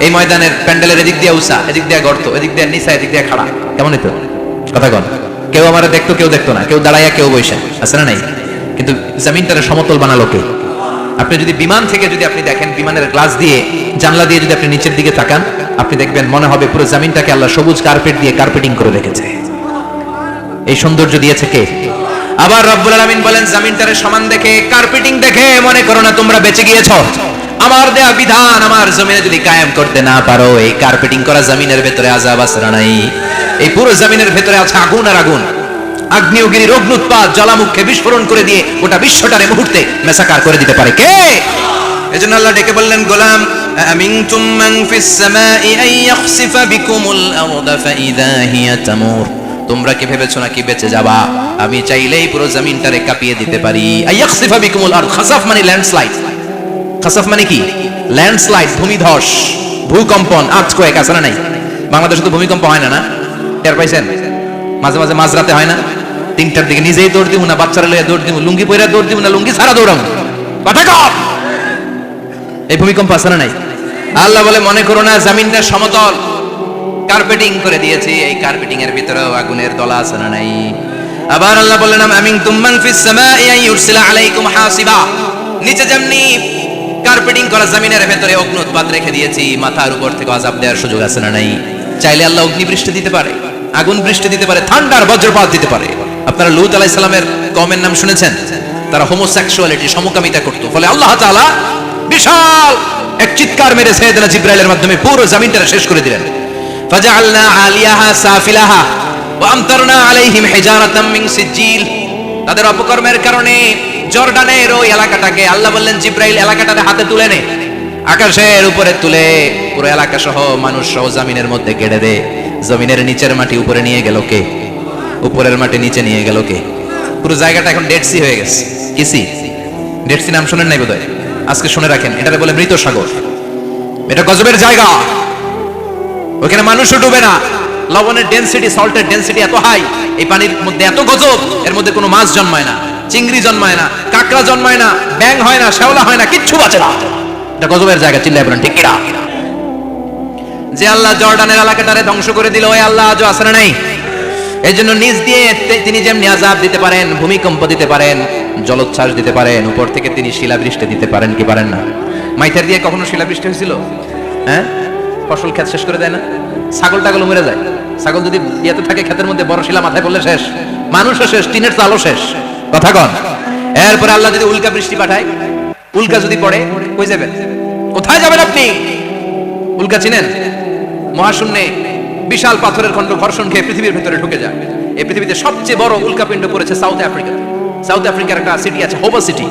এই ময়দানের প্যান্ডেলের এদিক দিয়ে উঁচা, এদিক দিয়ে গর্ত, এদিক দিয়ে নিচা, এদিক দিয়ে খাড়া, কেমন হইতো? কথা কন। কেউ আমারে দেখতো, কেউ দেখতো না, কেউ দাঁড়াইয়া, কেউ বসে, আছে না নাই? কিন্তু জমিনটারে সমতল বানালো কে? আপনি যদি বিমান থেকে যদি আপনি দেখেন, বিমানের গ্লাস দিয়ে, জানলা দিয়ে যদি আপনি নিচের দিকে তাকান, আপনি দেখবেন মনে হবে পুরো জমিনটাকে আল্লাহ সবুজ কার্পেট দিয়ে কার্পেটিং করে রেখেছে। এই সৌন্দর্য দিয়েছে কে? আবার রব্বুল আলামিন বলেন, জমিনটারে সমান দেখে, কার্পেটিং দেখে মনে করো না তোমরা বেঁচে গিয়েছো। আমার দেয়া বিধান আমার জমিনে যদি কায়েম করতে না পারো, এই কার্পেটিং করা জমিনের ভেতরে আযাব আছে না নাই? এই পুরো জমিনের ভেতরে আছে আগুন আর আগুন। আগ্নেয়গিরির অগ্নুৎপাত জ্বালামুখে বিস্ফোরণ করে দিয়ে গোটা বিশ্বটারে মুহূর্তে মেসাকার করে দিতে পারে কে? এজন্য আল্লাহ ডেকে বললেন, গোলাম আমিনতুম মান ফিস সামাই আন ইয়াখসিফা বিকুমুল আরদা ফাইযা হিয়া তামুর। তোমরা কি ভেবেছো নাকি বেঁচে যাবা? আমি চাইলেই পুরো জমিনটারে কাঁপিয়ে দিতে পারি। আইয়াখসিফা বিকুমুল আরদ, খাসাফ মানে ল্যান্ডস্লাইড। খাসাফ মানে কি? ল্যান্ডস্লাইড, ভূমিধস, ভূকম্পন, আর্থকোয়েক, আছে না নাই? বাংলাদেশে তো ভূমিকম্প হয় না, না? টের পাইছেন? মাঝে মাঝে মাঝরাতে হয় না? 3টার দিকে নিজেই দৌড় দিব না, বাচ্চারা লইয়া দৌড় দিব, লুঙ্গি পইরা দৌড় দিব না, লুঙ্গি ছাড়া দৌড়াবো, কথা কর। এই ভূমিকম্প আছে না নাই? আল্লাহ বলে, মনে করো না জমিনটা সমতল, কার্পেটিং করে দিয়েছি, এই কার্পেটিং এর ভিতরেও আগুনের দলা আছে না নাই? আবার আল্লাহ বললেন, আমিনতুম মান ফিস সামাই আন ইউরসিলা আলাইকুম হাসিবা। নিচে যেমনি কার্পেটিং করা জমিনের ভেতরে অগ্নুৎপাত রেখে দিয়েছি, মাথার উপর থেকে আযাব দেওয়ার সুযোগ আছে না নাই? চাইলে আল্লাহ অগ্নি বৃষ্টি দিতে পারে, আগুন বৃষ্টি দিতে পারে, থান্ডার বজ্রপাত দিতে পারে। আপনারা লূত আলাইহিস সালামের কওমের নাম শুনেছেন? তারা হোমোসেক্সুয়ালিটি, সমকামিতা করত। ফলে আল্লাহ তাআলা বিশাল এক চিৎকার মেরে সাইয়েদনা জিবরাইলের মাধ্যমে পুরো জমিনটা শেষ করে দিলেন। ফাজআলনা আলিয়াহা সাফিলাহা ওয়া আমতারনা আলাইহিম হিজারাতাম মিন সিজিল। তাদের অপকর্মের কারণে জর্ডানের ওই এলাকাটাকে আল্লাহ বললেন, জিবরাইল এলাকাটাকে হাতে তুলে নে, আকাশের উপরে তুলে পুরো এলাকা সহ মানুষ সহ জমিনের মধ্যে গেড়ে দে। জমিনের নিচের মাটি উপরে নিয়ে গেল কে? উপরের মাটি নিচে নিয়ে গেল কে? পুরো জায়গাটা এখন ডেড সি হয়ে গেছে। কি সি? ডেড সি নাম শুনেন নাই বোধহয়? আজকে শুনে রাখেন, এটাকে বলে মৃত সাগর। এটা গজবের জায়গা, ওখানে মানুষও ডুবে না। লবণের ডেনসিটি, সল্টের ডেনসিটি এত হাই, এই পানির মধ্যে এত গজব, এর মধ্যে কোনো মাছ জন্মায় না, চিংড়ি জন্মায় না, কাঁকড়া জন্মায় না, ব্যাং হয় না, শ্যাওলা হয় না, কিচ্ছু বাঁচে না। এটা গজবের জায়গা, চিল্লায় বলেন ঠিক কিনা? যে আল্লাহ জর্ডানের এলাকাটারে ধ্বংস করে দিল, ওই আল্লাহ আজও আছে না নাই? এই জন্য নিজ দিয়ে তিনি যেমনি আযাব দিতে পারেন, ভূমিকম্প দিতে পারেন, জলোচ্ছ্বাস দিতে পারেন, উপর থেকে তিনি শিলাবৃষ্টি দিতে পারেন, কি পারেন না? মাইথার দিয়ে কখনো শিলাবৃষ্টি হয়েছিল? হ্যাঁ, ফসল ক্ষেত শেষ করে দেয় না? ছাগল টাগল মরে যায়। ছাগল যদি ইয়েতে থাকে ক্ষেতের মধ্যে, বড় শিলা মাথায় পড়লে শেষ, মানুষও শেষ, টিনের চালও শেষ, কথা কন। এরপরে আল্লাহ যদি উল্কা বৃষ্টি পাঠায়, উল্কা যদি পড়ে, কই যাবেন? কোথায় যাবেন আপনি? উল্কা চিনেন? মহাশূন্যে বিশাল পাথরের খণ্ড ঘর্ষণ খেয়ে পৃথিবীর ভেতরে ঢুকে যায়। এই পৃথিবীতে সবচেয়ে বড় উল্কাপিণ্ড পড়েছে সাউথ আফ্রিকাতে। সাউথ আফ্রিকার একটা সিটি আছে হোবা সিটি।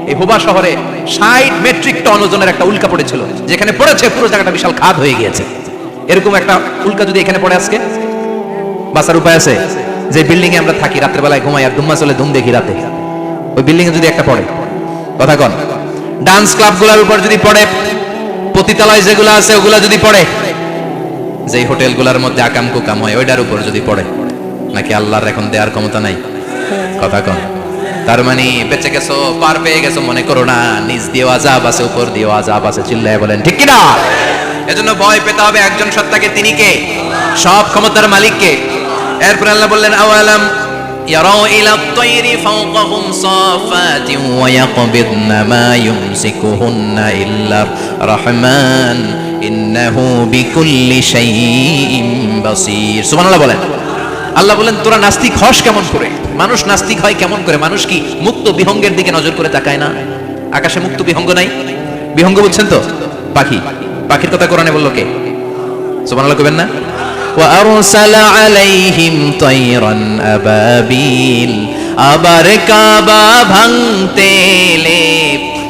এই হোবা শহরে 60 মেট্রিক টন ওজনের একটা উল্কা পড়েছিল, যেখানে পড়েছে পুরো জায়গাটা বিশাল খাদ হয়ে গিয়েছে। এরকম একটা উল্কা যদি এখানে পড়ে আজকে, বাঁচার উপায় আছে? যে বিল্ডিং এ আমরা থাকি, রাতের বেলায় ঘুমাই আর ধুম্মা চলে ধুম দেখি রাতে, ওই বিল্ডিং এ যদি একটা পড়ে, কথা কন। ডান্স ক্লাব গুলার উপর যদি পড়ে, পতিতালয় যেগুলো আছে ওগুলা যদি পড়ে, যেই হোটেল গুলার মধ্যে আকাম কুকাম হয় ওইটার উপর যদি পড়ে, নাকি আল্লাহর এখন দেওয়ার ক্ষমতা নাই? কথা কন। তার মানে বেঁচে গেছো, পার পেয়ে গেছো মনে করো না, নিজ দিয়েও আযাব আছে, উপর দিয়েও আযাব আছে, চিল্লায় বলেন ঠিক কিনা? এজন্য ভয় পেতে হবে একজন সত্তাকে, তিনি কে? সব ক্ষমতার মালিক কে? এরপর আল্লাহ বললেন, আওয়ালাম ইয়ারাউ ইলা আত-তায়রি ফাওকাহুম সাফাতিন ওয়া ইয়াকবিদনা মা ইউমসিকুহুন্না ইল্লা রাহমান ইন্নাহু বিকুল্লি শাইইন বাসীর। সুবহানাল্লাহ বলেন। আল্লাহ বলেন তোরা নাস্তিক হস কেমন করে? মানুষ নাস্তিক হয় কেমন করে? মানুষ কি মুক্ত বিহঙ্গের দিকে নজর করে তাকায় না? আকাশে মুক্ত বিহঙ্গ নাই? বিহঙ্গ বুঝছেন তো? পাখি। পাখির কথা কোরআনে বললো কে? সুবহানাল্লাহ কইবেন না? ওয়া আরসালা আলাইহিম তায়রান আবাবিল, আবার কাবা ভাঙতে এলে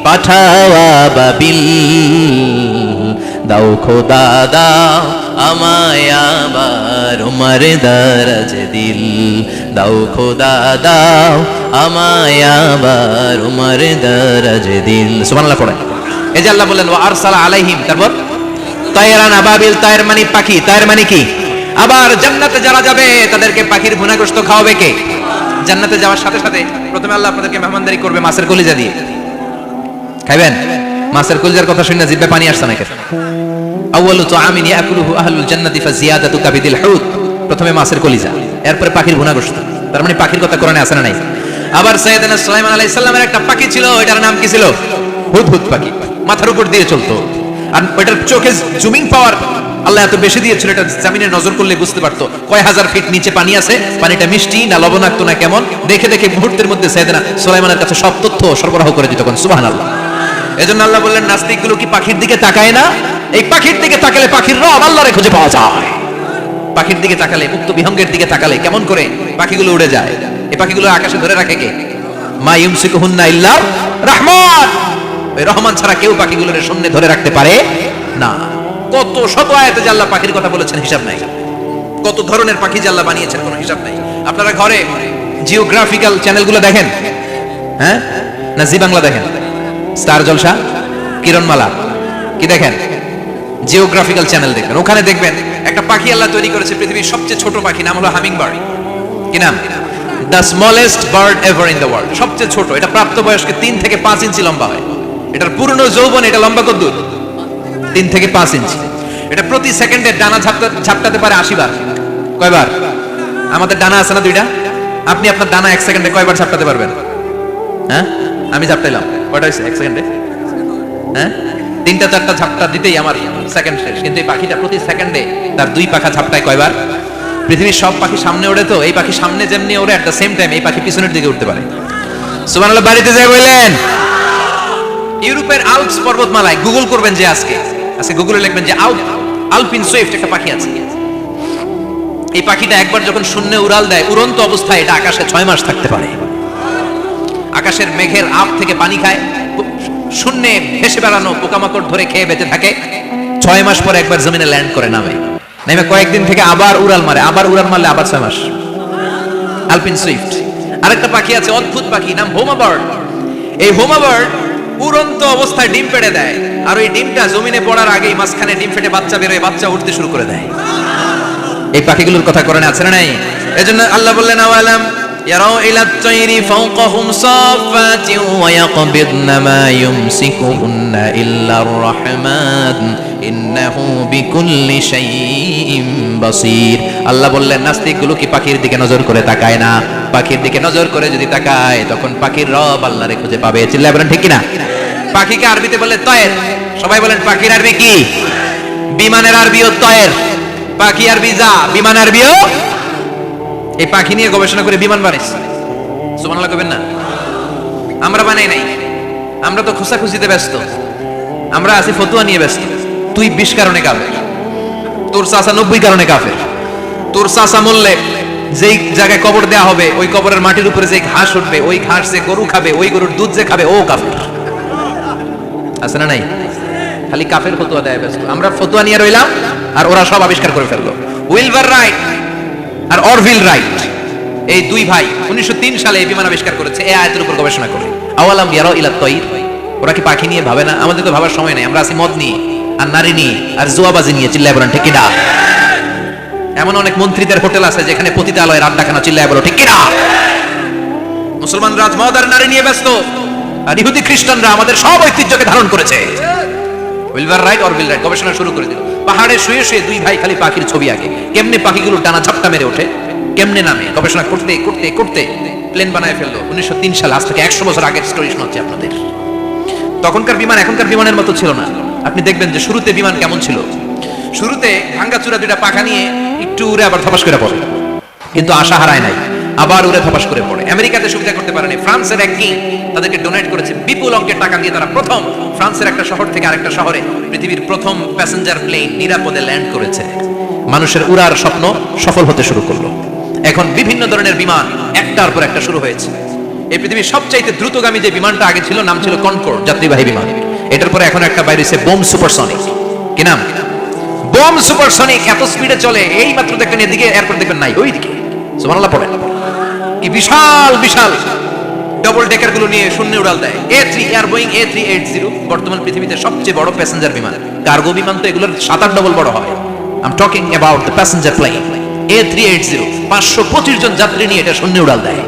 পাঠাওয়া বাবিল। দাও খোদা দাও আমায় আবার উমার দারাজ দিল, দাও খোদা দাও আমায় আবার উমার দারাজ দিল। সুবহানাল্লাহ পড়ে। এই যে আল্লাহ বললেন ওয়া আরসালা আলাইহিম, তারপর তায়রান আবাবিল, তায়ের মানে পাখি, তায়ের মানে কি? আবার জান্নাতে যারা যাবে তাদেরকে পাখির ভুনাগ্রস্ত খাওয়াবে কে? জান্নাতে যাওয়ার সাথে সাথে প্রথমে আল্লাহ আপনাদেরকে মেহমানদারি করবে মাছের কলিজা দিয়ে। খাইবেন? মাছের কলিজার কথা শুনে জিহ্বায় পানি আসছে নাকি? আউয়ালু তুআমিন ইয়াকুলুহু আহলুল জান্নাতি ফাজিয়াদাতু কাবিদিল হুত। প্রথমে মাছের কলিজা, এরপরে পাখির ভুনাগ্রস্ত। তার মানে পাখির কথা কোরআনে আছে না নাই? আবার সাইয়েদনা সুলাইমান আলাইহিস সালামের একটা পাখি ছিল, এটার নাম কি ছিল? হুদহুদ পাখি। মাথার উপর দিয়ে চলতো, আর ওইটার চোখে জুমিং পাওয়ার আল্লাহ এত বেশি দিয়েছিল, এটা জমিনে নজর করলে বুঝতে পারতো কয় হাজার ফিট নিচে পানি আছে, পানিটা মিষ্টি না লবণাক্ত না কেমন, দেখে দেখে মুহূর্তের মধ্যে সাইয়েদনা সুলাইমানের কাছে সব তথ্য সরবরাহ করে দিত। তখন সুবহানাল্লাহ। এজন্য আল্লাহ বললেন নাস্তিকগুলো কি পাখির দিকে তাকায় না? এই পাখির দিকে তাকালে পাখির রব আল্লাহরে খুঁজে পাওয়া যায়। পাখির দিকে তাকালে, মুক্ত বিহঙ্গের দিকে তাকালে কেমন করে পাখিগুলো উড়ে যায়। এই পাখিগুলো আকাশে ধরে রাখে কে? মা ইউমসিকুহুন্না ইল্লা রাহমান। ওই রহমান ছাড়া কেউ পাখিগুলোর সামনে ধরে রাখতে পারে না। কত শত আয়াতে যে আল্লাহ পাখির কথা বলেছেন হিসাব নাই। কত ধরনের পাখি যে আল্লাহ বানিয়েছেন কোনো হিসাব নাই। আপনারা ঘরে জিওগ্রাফিক্যাল চ্যানেলগুলো দেখেন? হ্যাঁ, না জি বাংলা দেখেন? স্টার জলসা, কিরণমালা, কি দেখেন? জিওগ্রাফিক্যাল চ্যানেল দেখবেন। ওখানে দেখবেন একটা পাখি আল্লাহ তৈরি করেছে, পৃথিবীর সবচেয়ে ছোট পাখি, নাম হলো হামিং বার্ড। কি নাম? The smallest bird ever in the world. সবচেয়ে ছোট। এটা প্রাপ্তবয়স্কে 3 থেকে 5 ইঞ্চি লম্বা হয়। এটার পূর্ণ যৌবন এটা লম্বা কত দূর? 3 থেকে 5 ইঞ্চি। এটা প্রতি সেকেন্ডে ডানা ঝাপটাতে পারে 80 বার। কয়বার? আমাদের ডানা আছে না 2টা? আপনি আপনার ডানা 1 সেকেন্ডে কয়বার ঝাপটাতে পারবেন? হ্যাঁ, আমি ঝাপটাইলাম, কয়টা হয়েছে 1 সেকেন্ডে? হ্যাঁ, 3টা 4টা ঝাপটা দিতেই আমার সেকেন্ড শেষ। কিন্তু এই পাখিটা প্রতি সেকেন্ডে তার 2 পাখা ঝাপটায় কয়বার? পৃথিবীর সব পাখি সামনে ওড়ে, তো এই পাখি সামনে যেমনি ওড়ে, এট দ্য সেম টাইম এই পাখি পিছনের দিকে উঠতে পারে। সুবহানাল্লাহ। বাড়িতে যাই বললেন ইউরোপের আল্পস পর্বতমালায় গুগল করবেন যে আজকে গুগলে লিখবেন যে আলপিন সুইফট একটা পাখি আছে। এই পাখিটা একবার যখন শূন্যে উড়াল দেয়, উড়ন্ত অবস্থায় এটা আকাশে 6 মাস থাকতে পারে। আকাশের মেঘের আপ থেকে পানি খায়, শূন্যে ভেসে বেড়ানো পোকামাকড় ধরে খেয়ে বেঁচে থাকে। 6 মাস পরে একবার জমিনে ল্যান্ড করে নামে কয়েকদিন থেকে আবার উড়াল মারে, আবার উড়াল মারলে আবার 6 মাস। আলপিন সুইফট। আরেকটা পাখি আছে, অদ্ভুত পাখি, নাম হোমা বার্ড। এই হোমা বার্ড উড়ন্ত অবস্থায় ডিম পেড়ে দেয়, আর ওই ডিমটা জমিনে পড়ার আগেই মাঝখানে ডিম ফেটে বাচ্চা বেরোয়, বাচ্চা উঠতে শুরু করে দেয়। এই পাখিগুলোর কথা কোরআনে আছে না নাই? এজন্য আল্লাহ বললেন আওয়ালাম ইয়ারাউ ইলা তাইরি ফাওকাহুম সাফাতিন ওয়া ইয়াকবিদনা মা ইউমসিকুহুন্না ইল্লার রাহমান ইন্নাহু বিকুল্লি শাইইন বাসীর। আল্লাহ বললেন নাস্তিকগুলো কি পাখির দিকে নজর করে তাকায় না? পাখির দিকে নজর করে যদি তাকায় তখন পাখির রব আল্লাহরে খুঁজে পাবে। চিল্লায় বলেন ঠিক কি না? পাখিকে আরবিতে বলে তয়ের। সবাই বলেন পাখির আরবি কি? বিমানের আরবিও তয়ের। পাখি আরবি যা, বিমান আরবিও। এই পাখি নিয়ে গবেষণা করে বিমান বানাইছে। সুবহানাল্লাহ কইবেন না? আমরা বানাই নাই, আমরা তো খোঁচাখুচিতে ব্যস্ত, আমরা আছি ফতুয়া নিয়ে ব্যস্ত। তুই 20 কারণে কাফের, তোর চাচা 90 কারণে কাফের। তোর চাচা মরলে যেই জায়গায় কবর দেয়া হবে ওই কবরের মাটির উপরে যে ঘাস উঠবে, ওই ঘাস যে গরু খাবে, ওই গরুর দুধ যে খাবে, ও কাফের। আছে না নাই? খালি কাফের ফতুয়া দেয় ব্যস্ত। আমরা ফতুয়া নিয়ে রইলাম আর ওরা সব আবিষ্কার করে ফেললো। উইলবার রাইট আর অরভিল রাইট, এই 2 ভাই 1903 সালে এই বিমান আবিষ্কার করেছে এই আয়াতের উপর গবেষণা করে। আওয়ালাম ইয়ারাউ ইলা তাইর। ওরা কি পাখি নিয়ে ভাবে না? আমাদের তো ভাবার সময় নাই, আমরা আছি মদ নিয়ে আর নারী নিয়ে আর জুয়াবাজি নিয়ে। চিল্লায় বলেন ঠিক কি না? এমন অনেক মন্ত্রীদের হোটেল আছে যেখানে পতিতালয়ের আড্ডাখানা। চিল্লায় বলো ঠিক কি না? মুসলমান রাজ মদ আর নারী নিয়ে ব্যস্ত, আর ইহুদি খ্রিস্টানরা আমাদের সব ঐতিহ্যকে ধারণ করেছে। উইলবার রাইট অরভিল রাইট গবেষণা শুরু করে দিল। পাহাড়ে শুয়ে শুয়ে 2 ভাই খালি পাখির ছবি আঁকে, কেমনে পাখিগুলো ডানা ঝাপটা মেরে ওঠে, কেমনে নামে। গবেষণা করতে করতে করতে প্লেন বানায় ফেললো 1903 সালে। আজ থেকে 100 বছর আগের স্টোরি শোনাচ্ছি আপনাদের। তখনকার বিমান এখনকার বিমানের মতো ছিল না। আপনি দেখবেন যে শুরুতে বিমান কেমন ছিল। শুরুতে ভাঙ্গাচুরা 2টা পাখা নিয়ে একটু উড়ে আবার ধপাস করে পড়ে, কিন্তু আশা হারায় নাই, আবার উড়ে ধপাস করে পড়ে। আমেরিকাতে সুবিধা করতে পারেনি, ফ্রান্সের এক কিং তাদেরকে ডোনেট করেছে বিপুল অঙ্কের টাকা দিয়ে। তারা প্রথম ফ্রান্সের একটা শহর থেকে আরেকটা শহরে পৃথিবীর প্রথম প্যাসেঞ্জার প্লেন নিরাপদে ল্যান্ড করেছে। মানুষের উড়ার স্বপ্ন সফল হতে শুরু করলো। এখন বিভিন্ন ধরনের বিমান একটার পর একটা শুরু হয়েছে। এই পৃথিবীর সবচাইতে দ্রুতগামী যে বিমানটা আগে ছিল নাম ছিল কনকর্ড, যাত্রীবাহী বিমান। এটার পরে এখন একটা বাইরে হয়েছে বোম সুপারসনিক। কি নাম? Bomb supersonic. এত স্পিডে চলে, এই মাত্র দেখবেন এদিকে এয়ারপোর্ট দেখবেন নাই, ওইদিকে সুবহানাল্লাহ পড়ে। কি বিশাল বিশাল ডবল ডেকার গুলো নিয়ে শূন্যে উড়াল দেয়। A3 এয়ার বোয়িং A380 বর্তমান পৃথিবীতে সবচেয়ে বড় প্যাসেঞ্জার বিমান। কার্গো বিমান তো এগুলোর 7-8 ডবল বড় হয়। I am talking about the passenger plane A380। 525 জন যাত্রী নিয়ে এটা শূন্যে উড়াল দেয়।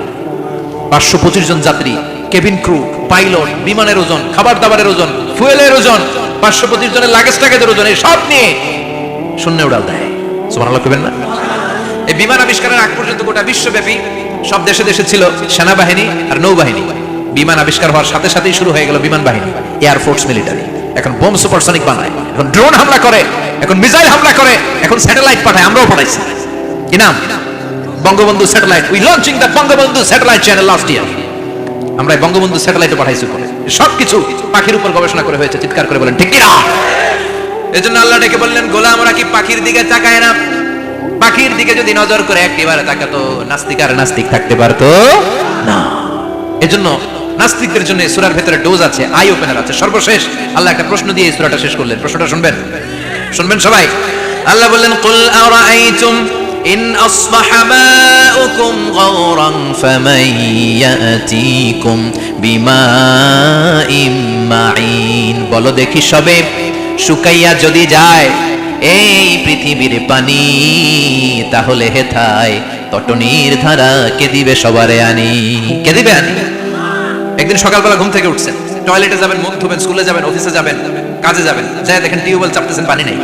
525 জন যাত্রী, কেবিন ক্রু, পাইলট, বিমানের ওজন, খাবার দাবারের ওজন, ফুয়েলের ওজন, 525 জনের লাগেজ টাগেজের ওজন, এই সব নিয়ে শূন্যে উড়াল দেয়। সুবহানাল্লাহ কইবেন না? এই বিমান আবিষ্কারের আগ পর্যন্ত গোটা বিশ্বব্যাপী সব দেশে দেশে ছিল সেনাবাহিনী আর নৌবাহিনী। বিমান আবিষ্কার হওয়ার সাথে সাথেই শুরু হয়ে গেল বিমান বাহিনী, এয়ার ফোর্স, মিলিটারি। এখন বোম সুপারসনিক বানায়, এখন ড্রোন হামলা করে, এখন মিসাইল হামলা করে, এখন স্যাটেলাইট পাঠায়। আমরাও পাঠাইছি। কি নাম? Bangabandhu satellite. We launching the Bangabandhu satellite channel last year. আমরা বঙ্গবন্ধু স্যাটেলাইটও পাঠাইছি করে। সবকিছু পাখির উপর গবেষণা করে হয়েছে। চিৎকার করে বলেন ঠিক কি না? এজন্য আল্লাহ ডেকে বললেন, গোলামরা কি পাখির দিকে তাকায় না? পাখির দিকে যদি নজর করে একবারে তাকাতো, নাস্তিক আর নাস্তিক থাকতে পারতো না। এজন্য নাস্তিকদের জন্য সূরার ভেতরে ডোজ আছে, আই ওপেনার আছে। সর্বশেষ আল্লাহ একটা প্রশ্ন দিয়ে এই সূরাটা শেষ করলেন। প্রশ্নটা শুনবেন, শুনবেন সবাই। আল্লাহ বললেন, কুল আরাআইতুম ইন আসবাহা মাউকুম গাওরান ফামান ইয়াতিকুম বিমাইম মাইন। বলো দেখি সবে, শুকাইয়া যদি যায় এই পৃথিবীর পানি, তাহলে হেথায় তটনির ধারা কে দিবে সবারে আনি? কে দিবে আনি? একদিন সকালবেলা ঘুম থেকে উঠছেন, টয়লেটে যাবেন, মুখ ধুবেন, স্কুলে যাবেন, অফিসে যাবেন, কাজে যাবেন, যাই দেখেন টিউবওয়েল চাপতেছেন, পানি নাই।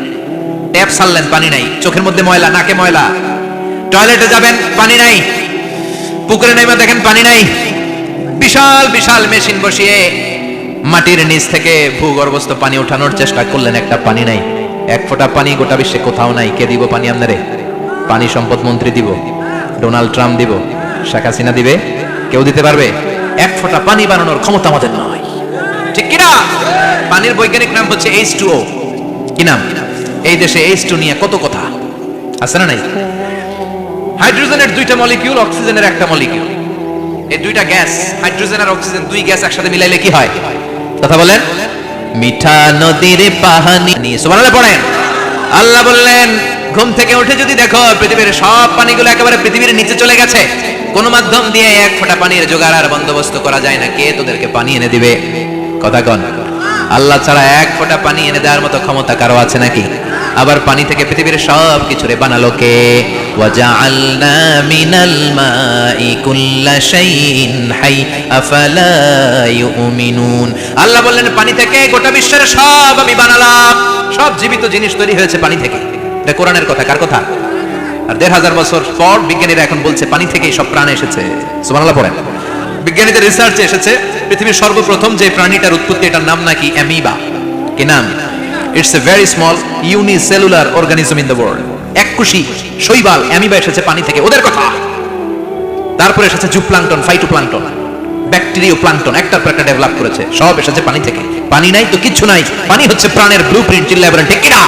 ট্যাপ ছাড়লেন, পানি নাই। চোখের মধ্যে ময়লা, নাকে ময়লা। টয়লেটে যাবেন, পানি নাই। পুকুরে নেমে দেখেন পানি নাই। বিশাল বিশাল মেশিন বসিয়ে মাটির নিচ থেকে ভূগর্ভস্থ পানি ওঠানোর চেষ্টা করলেন, একটা পানি নাই। এক ফোঁটা পানি গোটা বিশ্বে কোথাও নাই। কে দিব পানি আপনারে? পানি সম্পদ মন্ত্রী দিব, ডোনাল্ড ট্রাম্প দিব, শেখ হাসিনা দিবে? কেউ দিতে পারবে? এক ফোঁটা পানি বানানোর ক্ষমতা আমাদের নয়। ঠিক কিনা? পানির বৈজ্ঞানিক নাম হচ্ছে H2O। কি নাম? এই দেশে H2 নিয়ে কত কথা আছে না নাই? হাইড্রোজেনের 2টা মলিকিউল, অক্সিজেনের একটা মলিকিউল। এই 2টা গ্যাস, হাইড্রোজেন আর অক্সিজেন, 2 গ্যাস একসাথে মিলাইলে কি হয়? কথা বলেন। মিঠা নদীর পানি। সুবহানাল্লাহ পড়েন। আল্লাহ বললেন, ঘুম থেকে উঠে যদি দেখো পৃথিবীর সব পানিগুলো একেবারে পৃথিবীর নিচে চলে গেছে, কোন মাধ্যম দিয়ে এক ফোঁটা পানির জোগাড় আর বন্দোবস্ত করা যায় না, কে তোদেরকে পানি এনে দিবে? কথা কন। আল্লাহ ছাড়া এক ফোঁটা পানি এনে দেওয়ার মতো ক্ষমতা কারো আছে নাকি? আবার পানি থেকে পৃথিবীর সব কিছুরে বানালো কে? ওয়াজআলনা মিনাল মাই কুল্লা শাইইন হাই আফালা ইউমিনুন। আল্লাহ বললেন, পানি থেকে গোটা বিশ্বের সব আমি বানালাম। সব জীবিত জিনিস তৈরি হয়েছে পানি থেকে। এটা কোরআনের কথা। কার কথা? আর 1500 বছর পর বিজ্ঞানীরা এখন বলছে পানি থেকেই সব প্রাণ এসেছে। সুবহানাল্লাহ পড়েন। বিজ্ঞানীদের রিসার্চে এসেছে পৃথিবীর সর্বপ্রথম যে প্রাণীটার উৎপত্তি, এটার নাম নাকি অ্যামিবা। কি নাম? It's a very small unicellular organism in the world. এককোষী শৈবাল অ্যামিবা এসেছে পানি থেকে, ওদের কথা। তারপরে এসেছে জুপ্লাঙ্কটন, ফাইটোপ্লাঙ্কটন, ব্যাকটেরিয়া প্লাঙ্কটন, একটার পর একটা ডেভেলপ করেছে। সব এসেছে পানি থেকে। পানি নাই তো কিচ্ছু নাই। পানি হচ্ছে প্রাণের ব্লুপ্রিন্ট। চিল্লায় বলেন ঠিক কিনা?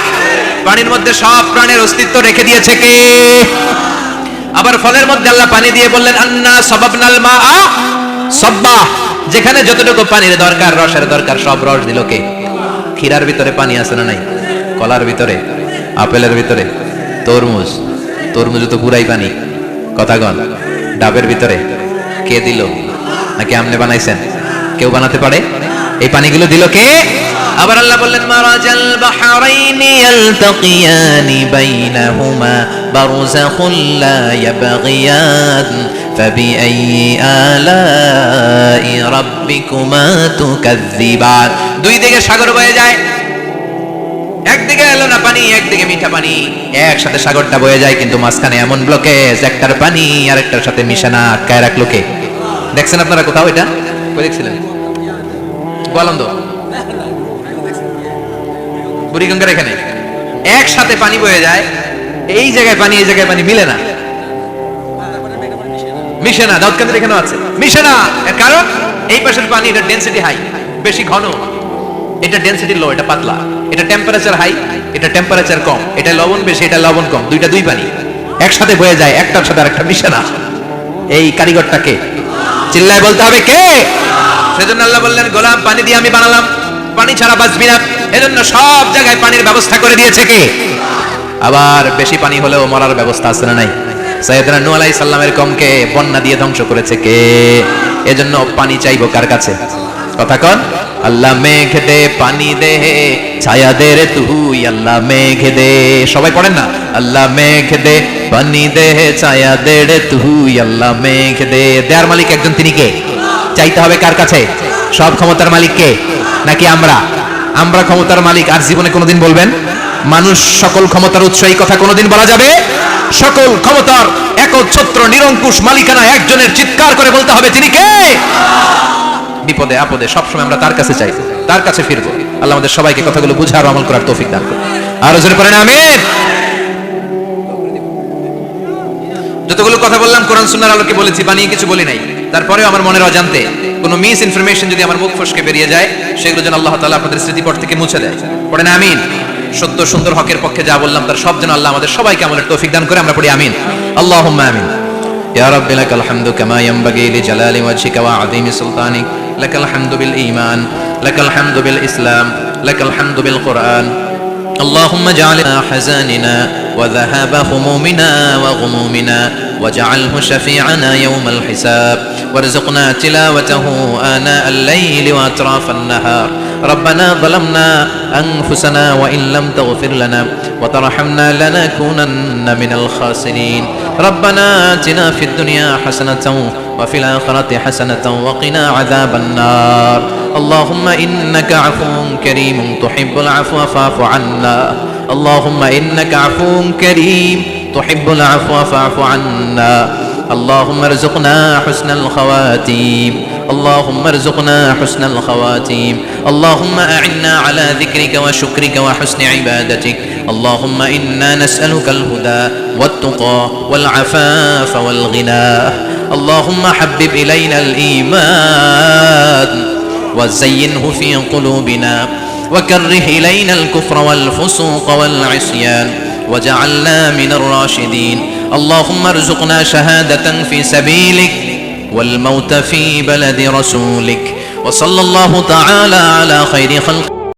পানির মধ্যে সব প্রাণের অস্তিত্ব রেখে দিয়েছে কে? আবার ফলের মধ্যে আল্লাহ পানি দিয়ে বললেন, আন্না সাবাবনাল মাআ সাব্বা। যেখানে যতটুকু পানির দরকার, রসের দরকার, সব রস দিল কে? ক্ষীরার ভিতরে পানি আছে না নাই? কলার ভিতরে, আপেলের ভিতরে, তরমুজ, তরমুজ তো পুরাই পানি। কথা গন। ডাবের ভিতরে কে দিল? নাকি আমনে বানাইছেন? কেউ বানাতে পারে? এই পানিগুলো দিল কে? আবার আল্লাহ বললেন, মারাজাল বাহরাইনি ইয়ালতাকিয়ানি বাইনাহুমা বারযাখুল লা ইয়াবগিয়ান ফাবিআইয়ি আলাই রাব্বিকুমা তুকাযযিবান। দুই দিকে সাগর বয়ে যায়, একদিকে এলো না পানি, একদিকে মিঠা পানি, একসাথে সাগরটা বয়ে যায়, কিন্তু মাঝখানে এমন ব্লকেজ, একটার পানি আরেকটার সাথে মিশে না, আটকায় রাখলো কে? দেখছেন আপনারা কোথাও এটা? কই দেখছিলেন? গোয়ালন্দ, বুড়িগঙ্গার এখানে একসাথে পানি বয়ে যায়, এই জায়গায় পানি এই জায়গায় পানি মিলে না। মিশে না। দাউদকান্দির এখানেও আছে, মিশে না। এর কারণ এই পাশের পানি, এটা ডেনসিটি হাই, বেশি ঘন, এটা ডেনসিটি লো, এটা পাতলা, এটা টেম্পারেচার হাই, এটা টেম্পারেচার কম, এটা লবণ বেশি, এটা লবণ কম, দুইটা দুই পানি একসাথে বয়ে যায়, একটার সাথে আরেকটা মিশে না। এই কারিগরটা কে? চিল্লায় বলতে হবে কে? সেজন্য আল্লাহ বললেন, গোলাম পানি দিয়ে আমি বানালাম, পানি ছাড়া বাঁচবি না। এজন্য সব জায়গায় পানির ব্যবস্থা করে দিয়েছে কে? আবার বেশি পানি হলেও মরার ব্যবস্থা আছে না নাই? সাইয়েদনা নূহ আলাইহিস সালামের কমকে বন্যা দিয়ে ধ্বংস করেছে কে? এজন্য পানি চাইবো কার কাছে? কথা কন। আল্লাহ মেঘ দে পানি দে, ছায়া দে রে তুই, আল্লাহ মেঘ দে। সবাই পড়েন না, আল্লাহ মেঘ দে পানি দে, ছায়া দে রে তুই, আল্লাহ মেঘ দে। দেয়ার মালিক একজন, তিনি কে? চাইতে হবে কার কাছে? সব ক্ষমতার মালিক কে? নাকি আমরা? আমরা ক্ষমতার মালিক। আর জীবনে কোনোদিন বলবেন মানুষ সকল ক্ষমতার উৎস, এই কথা কোনোদিন বলা যাবে? সকল ক্ষমতার একচ্ছত্র নিরঙ্কুশ মালিকানা একজনের, চিৎকার করে বলতে হবে তিনি কে? বিপদে আপদে সবসময় আমরা তার কাছে চাই, তার কাছে ফিরবো। আল্লাহ আমাদের সবাইকে কথাগুলো বুঝার, আমল করার তৌফিক দান করুন। আর জোরে পড়েন আমিন। যতগুলো কথা বললাম কোরআন সুন্নাহর আলোকে বলেছি, বানিয়ে কিছু বলি নাই। তারপরেও আমার মনের অজান্তে কোনো মিস ইনফরমেশন যদি আমার মুখ ফসকে বেরিয়ে যায়, সেগুলো যেন আল্লাহ তাআলা আপনাদের স্মৃতিপট থেকে মুছে দেয়। পড়েন আমিন। সত্য সুন্দর হকের পক্ষে যা বললাম তার সব যেন আল্লাহ আমাদের সবাইকে আমলের তৌফিক দান করে। আমরা পড়ি আমিন। আল্লাহুম্মা আমিন। ইয়া রাব্বি লাকাল হামদু কামা ইয়ানবাগি লিজালালি ওয়াজহিকা ওয়া আযীমি সুলতানিক, লাকাল হামদু বিল ঈমান, লাকাল হামদু বিল ইসলাম, লাকাল হামদু বিল কুরআন। اللهم اجعل حزاننا وذهاب همومنا وغمومنا واجعله شفيعنا يوم الحساب وارزقنا تلاوته آناء الليل وأطراف النهار. ربنا ظلمنا أنفسنا وإن لم تغفر لنا وترحمنا لنكونن من الخاسرين. ربنا آتنا في الدنيا حسنة وفي الآخرة حسنة وقنا عذاب النار. اللهم إنك عفو كريم تحب العفو فاعف عنا. اللهم إنك عفو كريم تحب العفو فاعف عنا. اللهم ارزقنا حسن الخواتيم. اللهم ارزقنا حسن الخواتيم. اللهم أعنا على ذكرك وشكرك وحسن عبادتك. اللهم إنا نسألك الهدى والتقى والعفاف والغنى. اللهم حبب إلينا الإيمان وزينه في قلوبنا وكره إلينا الكفر والفسوق والعصيان وجعلنا من الراشدين. اللهم ارزقنا شهادة في سبيلك والموت في بلد رسولك. وصلى الله تعالى على خير خلق